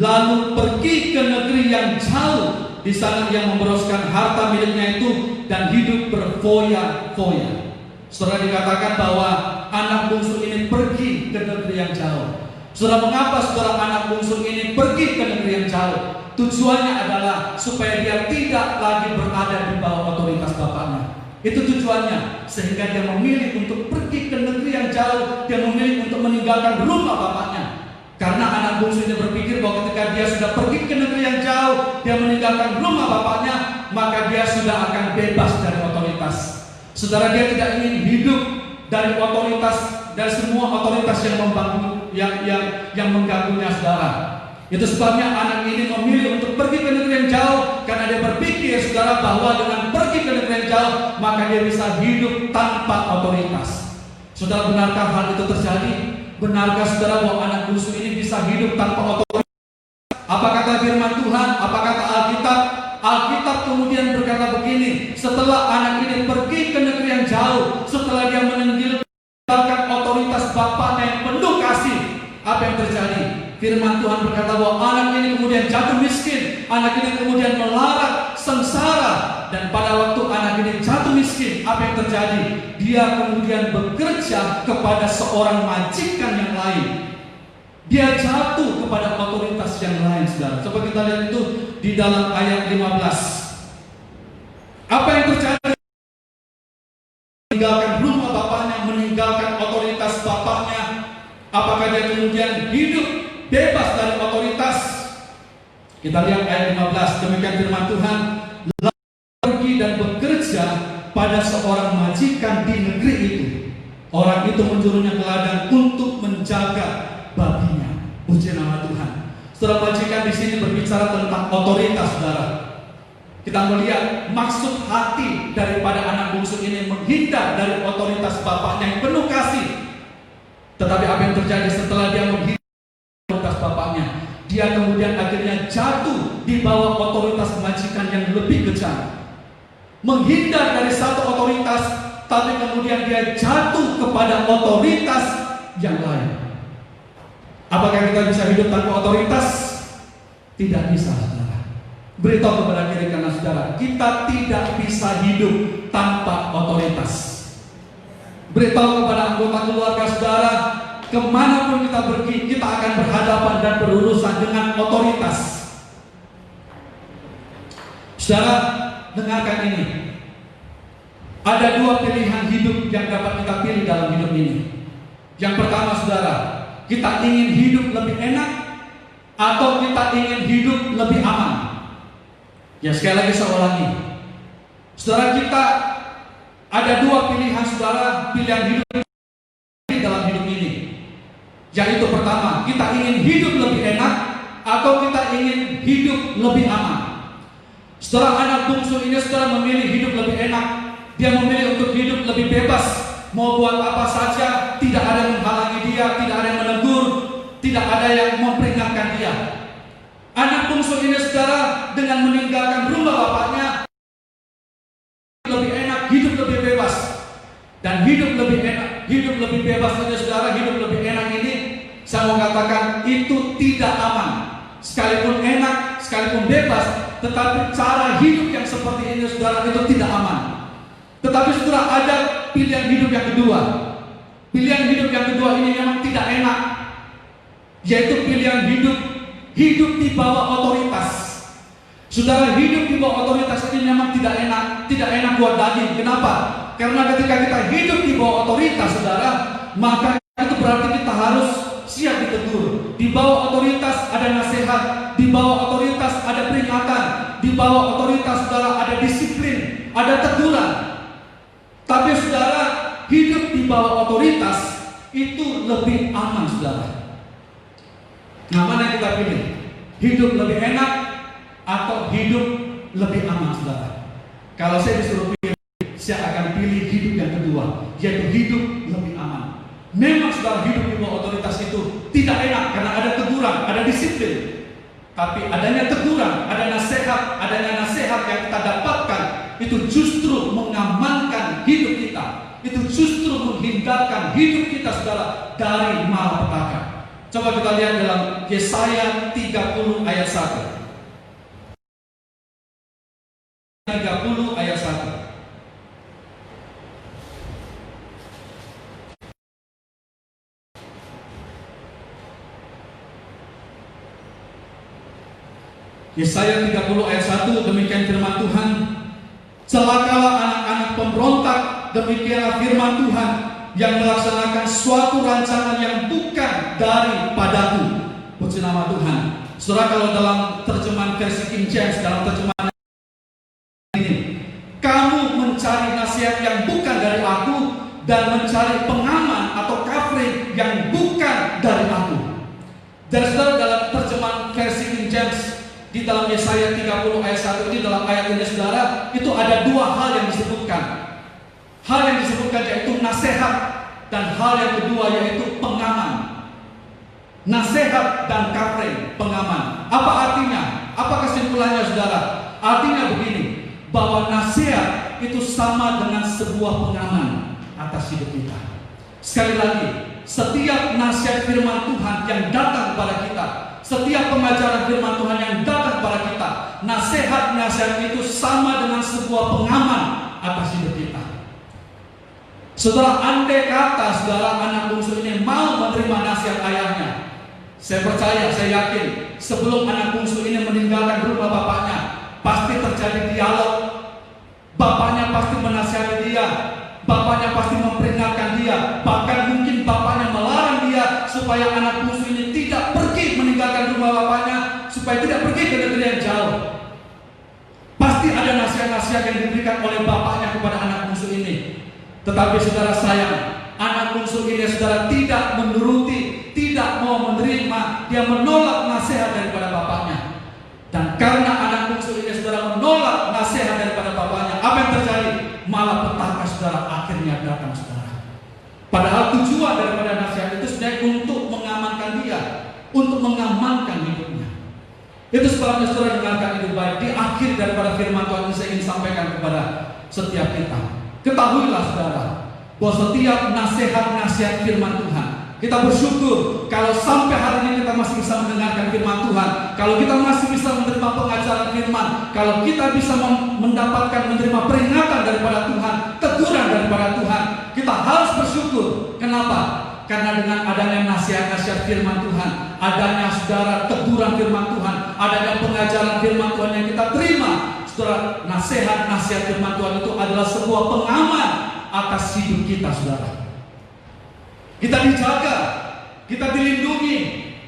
lalu pergi ke negeri yang jauh. Di sana ia memboroskan harta miliknya itu dan hidup berfoya-foya. Saudara, dikatakan bahwa anak bungsu ini pergi ke negeri yang jauh. Saudara, mengapa, saudara, anak bungsu ini pergi ke negeri yang jauh? Tujuannya adalah supaya dia tidak lagi berada di bawah otoritas bapaknya. Itu tujuannya, sehingga dia memilih untuk pergi ke negeri yang jauh. Dia memilih untuk meninggalkan rumah bapaknya. Karena anak bungsu ini berpikir bahwa ketika dia sudah pergi ke negeri yang jauh, dia meninggalkan rumah bapaknya, maka dia sudah akan bebas dari otoritas. Saudara, dia tidak ingin hidup dari otoritas, dari semua otoritas yang mengganggunya, saudara. Itu sebabnya anak ini memilih untuk pergi ke negeri yang jauh, karena dia berpikir, saudara, bahwa dengan pergi ke negeri yang jauh, maka dia bisa hidup tanpa otoritas. Saudara, benarkah hal itu terjadi? Benarkah, saudara, bahwa anak bungsu ini bisa hidup tanpa otoritas? Apa kata firman Tuhan? Apa kata Alkitab? Alkitab kemudian berkata begini, setelah anak ini pergi ke negeri yang jauh, setelah dia meninggalkan otoritas bapaknya yang penuh kasih, apa yang terjadi? Firman Tuhan berkata bahwa anak ini kemudian jatuh miskin, anak ini kemudian melarat, sengsara, dan pada waktu anak ini jatuh miskin, apa yang terjadi? Dia kemudian bekerja kepada seorang majikan yang lain. Dia jatuh kepada otoritas yang lain, saudara. Coba kita lihat itu di dalam ayat 15. Apa yang terjadi? Meninggalkan rumah bapaknya, meninggalkan otoritas bapaknya. Apakah dia kemudian hidup bebas dari otoritas? Kita lihat ayat 15. Demikian firman Tuhan. Lalu pergi dan bekerja pada seorang majikan di negeri itu. Orang itu menyuruhnya ke ladang untuk menjaga babinya. Puji nama Tuhan. Saudara, majikan di sini berbicara tentang otoritas, saudara. Kita melihat maksud hati daripada anak bungsu ini menghindar dari otoritas bapaknya yang penuh kasih. Tetapi apa yang terjadi setelah dia menghindar dari otoritas bapaknya? Dia kemudian akhirnya jatuh di bawah otoritas majikan yang lebih kejam. Menghindar dari satu otoritas, tapi kemudian dia jatuh kepada otoritas yang lain. Apakah kita bisa hidup tanpa otoritas? Tidak bisa, saudara. Beritahu kepada kiri kanan saudara, kita tidak bisa hidup tanpa otoritas. Beritahu kepada anggota keluarga saudara, kemanapun kita pergi, kita akan berhadapan dan berurusan dengan otoritas. Saudara, dengarkan ini. Ada dua pilihan hidup yang dapat kita pilih dalam hidup ini. Yang pertama saudara, kita ingin hidup lebih enak atau kita ingin hidup lebih aman. Ya, sekali lagi saya ulangi. Saudara, kita ada dua pilihan saudara, pilihan hidup dalam hidup ini. Yaitu pertama, kita ingin hidup lebih enak atau kita ingin hidup lebih aman. Saudara, anak bungsu ini saudara memilih hidup lebih enak. Dia memilih untuk hidup lebih bebas. Mau buat apa saja, tidak ada yang menghalangi dia, tidak ada yang menegur, tidak ada yang memperingatkan dia. Anak bungsu ini saudara dengan meninggalkan rumah bapaknya, lebih enak, hidup lebih bebas. Dan hidup lebih enak, hidup lebih bebas ini saudara, hidup lebih enak ini, saya mau katakan itu tidak aman. Sekalipun enak, sekalipun bebas, tetapi cara hidup yang seperti ini saudara itu tidak aman. Tetapi saudara, ada pilihan hidup yang kedua. Pilihan hidup yang kedua ini memang tidak enak, yaitu pilihan hidup di bawah otoritas. Saudara, hidup di bawah otoritas ini memang tidak enak buat daging. Kenapa? Karena ketika kita hidup di bawah otoritas saudara, maka itu berarti kita harus siap ditegur. Di bawah otoritas ada nasihat, di bawah otoritas ada peringatan, di bawah otoritas saudara ada disiplin, ada teguran. Tapi saudara, hidup di bawah otoritas itu lebih aman saudara. Nah, mana yang kita pilih? Hidup lebih enak atau hidup lebih aman saudara? Kalau saya disuruh pilih, saya akan pilih hidup yang kedua, yaitu hidup lebih aman. Memang saudara, hidup di bawah otoritas itu tidak enak karena ada teguran, ada disiplin. Tapi adanya teguran, adanya nasihat yang kita dapatkan, itu justru mengamankan hidup kita. Itu justru menghindarkan hidup kita saudara dari malapetaka. Coba kita lihat dalam Yesaya 30 ayat 1. 30 ayat 1. Yesaya 30 ayat 1, demikian firman Tuhan. Celakalah anak-anak pemberontak, demikianlah firman Tuhan, yang melaksanakan suatu rancangan yang bukan daripadaku. Puji nama Tuhan. Saudara, kalau dalam terjemahan versi King James, dalam terjemahan ini, kamu mencari nasihat yang bukan dari aku dan mencari pengaman atau covering yang bukan dari aku. Dan saudara, dalam terjemahan versi King James, di dalam Yesaya 30 ayat 1 ini, dalam ayat ini saudara, itu ada dua hal yang disebutkan. Hal yang disebutkan yaitu nasihat, dan hal yang kedua yaitu pengaman. Nasihat dan covering, pengaman. Apa artinya? Apa kesimpulannya saudara? Artinya begini, bahwa nasihat itu sama dengan sebuah pengaman atas hidup kita. Sekali lagi, setiap nasihat firman Tuhan yang datang kepada kita, setiap pengajaran firman Tuhan yang datang kepada kita, nasihat-nasihat itu sama dengan sebuah pengaman atas hidup kita. Saudara, andai kata saudara anak bungsu ini mau menerima nasihat ayahnya, saya percaya, saya yakin, sebelum anak bungsu ini meninggalkan rumah bapaknya, pasti terjadi dialog. Bapaknya pasti menasihati dia, bapaknya pasti memperingatkan dia, bahkan mungkin bapaknya melarang dia supaya anak bungsu ini tidak pergi meninggalkan rumah bapaknya, supaya tidak pergi ke negeri yang jauh. Pasti ada nasihat-nasihat yang diberikan oleh bapaknya kepada anak bungsu ini. Tetapi saudara sayang, anak bungsu ini saudara tidak menuruti, tidak mau menerima, dia menolak nasihat daripada bapaknya. Dan karena anak bungsu ini saudara menolak nasihat daripada bapaknya, apa yang terjadi? Malah petaka saudara akhirnya datang saudara. Padahal tujuan daripada nasihat itu sebenarnya untuk mengamankan dia, untuk mengamankan hidupnya. Itu sebabnya saudara dengarkan itu baik. Di akhir daripada firman Tuhan ini saya ingin sampaikan kepada setiap kita. Ketahuilah saudara, bahwa setiap nasihat-nasihat firman Tuhan, kita bersyukur kalau sampai hari ini kita masih bisa mendengarkan firman Tuhan, kalau kita masih bisa menerima pengajaran firman, kalau kita bisa mendapatkan menerima peringatan daripada Tuhan, teguran daripada Tuhan, kita harus bersyukur. Kenapa? Karena dengan adanya nasihat-nasihat firman Tuhan, adanya saudara teguran firman Tuhan, adanya pengajaran firman Tuhan yang kita terima, saudara, nasihat-nasihat firman Tuhan itu adalah sebuah pengaman atas hidup kita saudara. Kita dijaga, kita dilindungi,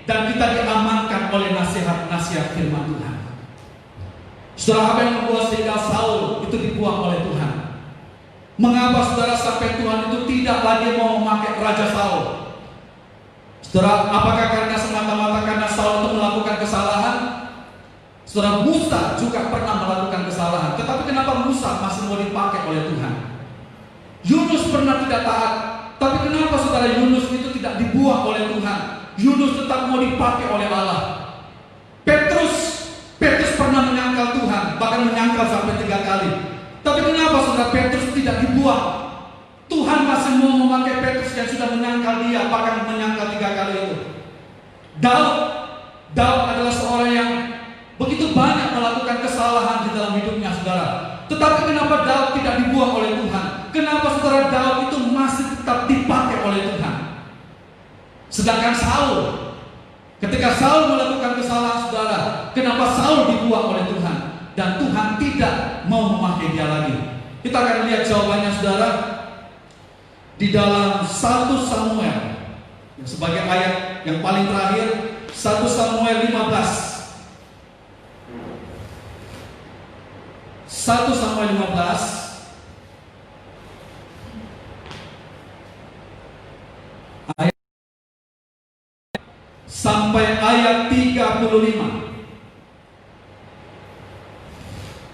dan kita diamankan oleh nasihat-nasihat firman Tuhan. Saudara, apa yang membuat sehingga Saul itu dibuang oleh Tuhan? Mengapa saudara sampai Tuhan itu tidak lagi mau memakai Raja Saul? Saudara, apakah karena semata-mata karena Saul itu melakukan kesalahan? Saudara, Musa juga pernah melakukan kesalahan, tetapi kenapa Musa masih mau dipakai oleh Tuhan? Yunus pernah tidak taat, tapi kenapa saudara Yunus itu tidak dibuang oleh Tuhan? Yunus tetap mau dipakai oleh Allah. Petrus pernah menyangkal Tuhan, bahkan menyangkal sampai 3 kali. Tapi kenapa saudara Petrus tidak dibuang? Tuhan masih mau memakai Petrus yang sudah menyangkal dia, bahkan menyangkal 3 kali itu. Daud adalah seorang yang begitu banyak melakukan kesalahan di dalam hidupnya saudara. Tetapi kenapa Daud tidak dibuang oleh Tuhan? Kenapa saudara Daud itu masih tetap dipakai oleh Tuhan? Sedangkan Saul, ketika Saul melakukan kesalahan saudara, kenapa Saul dibuang oleh Tuhan? Dan Tuhan tidak mau memakai dia lagi. Kita akan lihat jawabannya saudara di dalam 1 Samuel, sebagai ayat yang paling terakhir, 1 Samuel 15. 1 Samuel 15 ayat sampai ayat 35.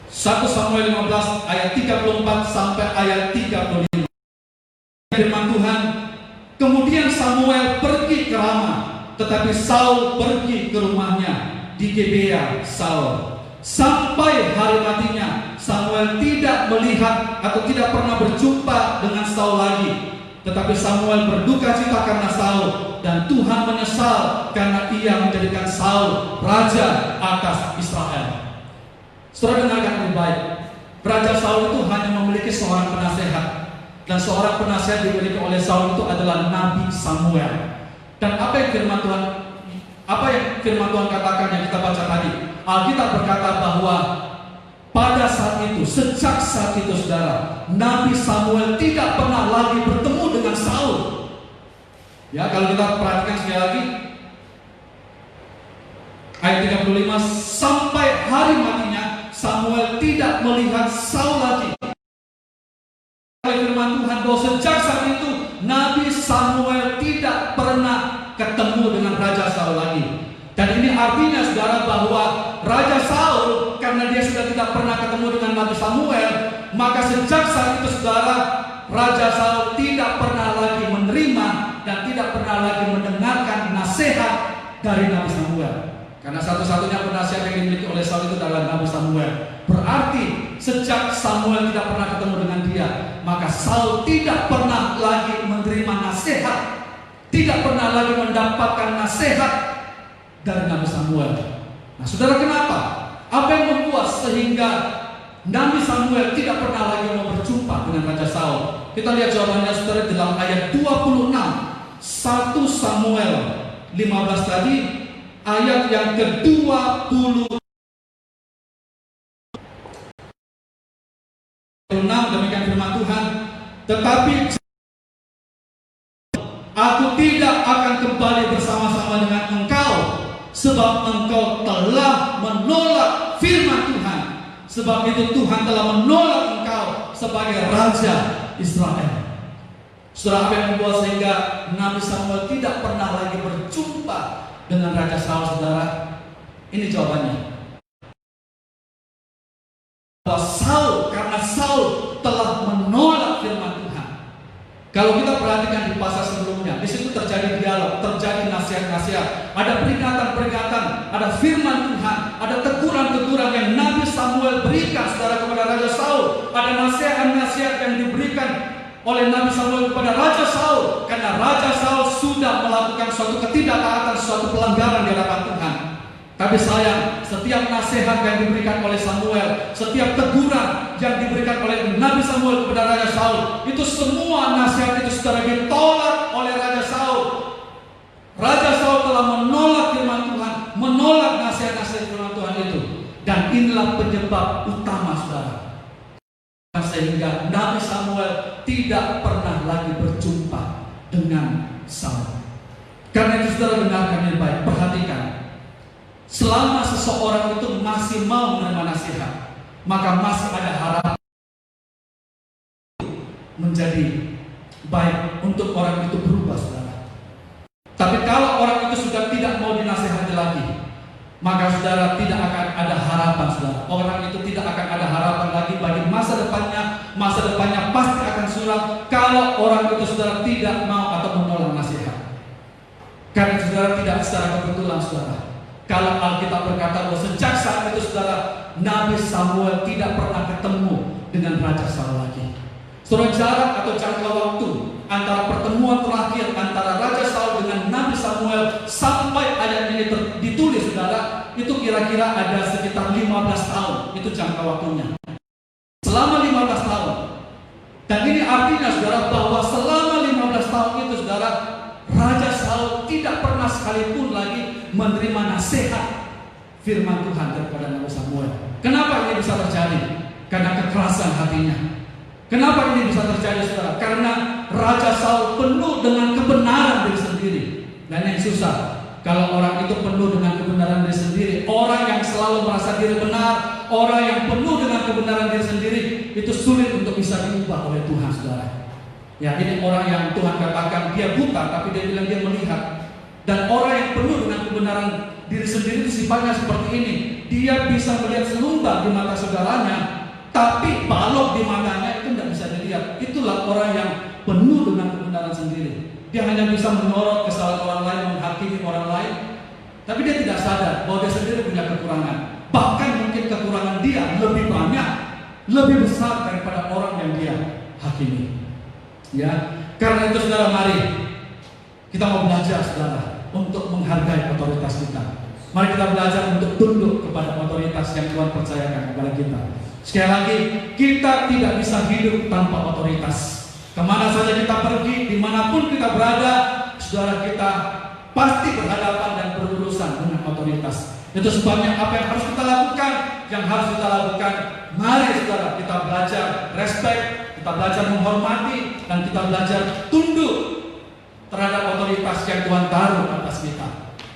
1 Samuel 15 ayat 34 sampai ayat 35. Firman Tuhan, kemudian Samuel pergi ke Rama, tetapi Saul pergi ke rumahnya di Gebea Saul. Sampai hari matinya, Samuel tidak melihat atau tidak pernah berjumpa dengan Saul lagi. Tetapi Samuel berduka cita karena Saul, dan Tuhan menyesal karena ia menjadikan Saul raja atas Israel. Saudara dengarkan lebih baik. Raja Saul itu hanya memiliki seorang penasehat, dan seorang penasehat dimiliki oleh Saul itu adalah Nabi Samuel. Dan apa yang firman Tuhan katakan yang kita baca tadi? Alkitab berkata bahwa pada saat itu, sejak saat itu saudara, Nabi Samuel tidak pernah lagi bertemu dengan Saul. Ya, kalau kita perhatikan sekali lagi ayat 35, sampai hari matinya Samuel tidak melihat Saul lagi. Firman Tuhan bahwa sejak saat itu Nabi Samuel tidak pernah ketemu dengan Raja Saul lagi. Dan ini artinya saudara bahwa Raja Saul, karena dia sudah tidak pernah ketemu dengan Nabi Samuel, maka sejak saat itu saudara, Raja Saul tidak pernah lagi menerima dan tidak pernah lagi mendengarkan nasihat dari Nabi Samuel. Karena satu-satunya penasihat yang dimiliki oleh Saul itu adalah Nabi Samuel. Berarti sejak Samuel tidak pernah ketemu dengan dia, maka Saul tidak pernah lagi menerima nasihat, tidak pernah lagi mendapatkan nasihat dari Nabi Samuel. Nah saudara, kenapa? Apa yang membuat sehingga Nabi Samuel tidak pernah lagi mau berjumpa dengan Raja Saul? Kita lihat jawabannya saudara dalam ayat 26 1 Samuel 15 tadi, ayat yang ke-20. 6, demikian firman Tuhan, tetapi aku tidak akan kembali bersama-sama dengan engkau, sebab engkau telah menolak firman Tuhan. Sebab itu Tuhan telah menolak engkau sebagai Raja Israel. Saudara, apa yang membuat sehingga Nabi Samuel tidak pernah lagi berjumpa dengan Raja Saul saudara? Ini jawabannya. Kalau kita perhatikan di pasal sebelumnya, di situ terjadi dialog, terjadi nasihat-nasihat, ada peringatan-peringatan, ada firman Tuhan, ada teguran-teguran yang Nabi Samuel berikan saudara kepada Raja Saul, ada nasihat-nasihat yang diberikan oleh Nabi Samuel kepada Raja Saul, karena Raja Saul sudah melakukan suatu ketidaktaatan, suatu pelanggaran di hadapan Tuhan. Tapi sayang, setiap nasihat yang diberikan oleh Samuel, setiap teguran yang diberikan oleh Nabi Samuel kepada Raja Saul, itu semua nasihat itu saudara ditolak oleh Raja Saul. Raja Saul telah menolak firman Tuhan, menolak nasihat-nasihat firman Tuhan itu. Dan inilah penyebab utama saudara, sehingga Nabi Samuel tidak pernah lagi berjumpa dengan Saul. Karena itu saudara dengarkan yang baik, perhatikan. Selama seseorang itu masih mau menerima nasihat, maka masih ada harapan menjadi baik untuk orang itu berubah, saudara. Tapi kalau orang itu sudah tidak mau dinasihati lagi, maka saudara tidak akan ada harapan, saudara. Orang itu tidak akan ada harapan lagi bagi masa depannya. Masa depannya pasti akan suram kalau orang itu saudara tidak mau atau menolak nasihat. Karena saudara tidak secara kebetulan, saudara. Kalau Alkitab berkata bahwa sejak saat itu saudara, Nabi Samuel tidak pernah ketemu dengan Raja Saul lagi. Saudara, jarak atau jangka waktu antara pertemuan terakhir antara Raja Saul dengan Nabi Samuel sampai ayat ini ditulis saudara, itu kira-kira ada sekitar 15 tahun. Itu jangka waktunya. Selama 15 tahun. Dan ini artinya saudara bahwa selama 15 tahun itu saudara, Raja Saul tidak pernah sekalipun lagi menerima nasihat firman Tuhan daripada Nabi Samuel. Kenapa ini bisa terjadi? Karena kekerasan hatinya. Kenapa ini bisa terjadi saudara? Karena Raja Saul penuh dengan kebenaran diri sendiri. Dan yang susah, kalau orang itu penuh dengan kebenaran diri sendiri, orang yang selalu merasa diri benar, orang yang penuh dengan kebenaran diri sendiri, itu sulit untuk bisa diubah oleh Tuhan saudara. Ya, ini orang yang Tuhan katakan dia buta, tapi dia bilang dia melihat. Dan orang yang penuh dengan kebenaran diri sendiri itu sifatnya seperti ini. Dia bisa melihat selumbar di mata saudaranya, tapi balok di matanya itu tidak bisa dilihat. Itulah orang yang penuh dengan kebenaran sendiri. Dia hanya bisa menyorot kesalahan orang lain, menghakimi orang lain, tapi dia tidak sadar bahwa dia sendiri punya kekurangan. Bahkan mungkin kekurangan dia lebih banyak, lebih besar daripada orang yang dia hakimi. Ya, karena itu saudara, mari kita mau belajar saudara untuk menghargai otoritas kita. Mari kita belajar untuk tunduk kepada otoritas yang Tuhan percayakan kepada kita. Sekali lagi, kita tidak bisa hidup tanpa otoritas. Kemana saja kita pergi, dimanapun kita berada, saudara, kita pasti berhadapan dan berurusan dengan otoritas. Itu sebabnya apa yang harus kita lakukan, mari saudara, kita belajar respect, kita belajar menghormati, dan kita belajar tunduk terhadap otoritas yang Tuhan taruh atas kita.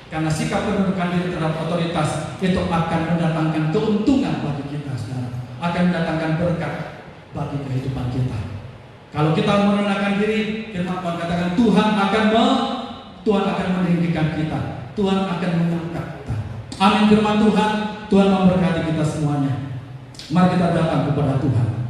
Karena sikap penundukan diri terhadap otoritas itu akan mendatangkan keuntungan bagi kita, saudara. Akan mendatangkan berkat bagi kehidupan kita. Kalau kita merendahkan diri, firman Tuhan katakan Tuhan akan meninggikan kita. Tuhan akan mengangkat kita. Amin firman Tuhan. Tuhan memberkati kita semuanya. Mari kita datang kepada Tuhan.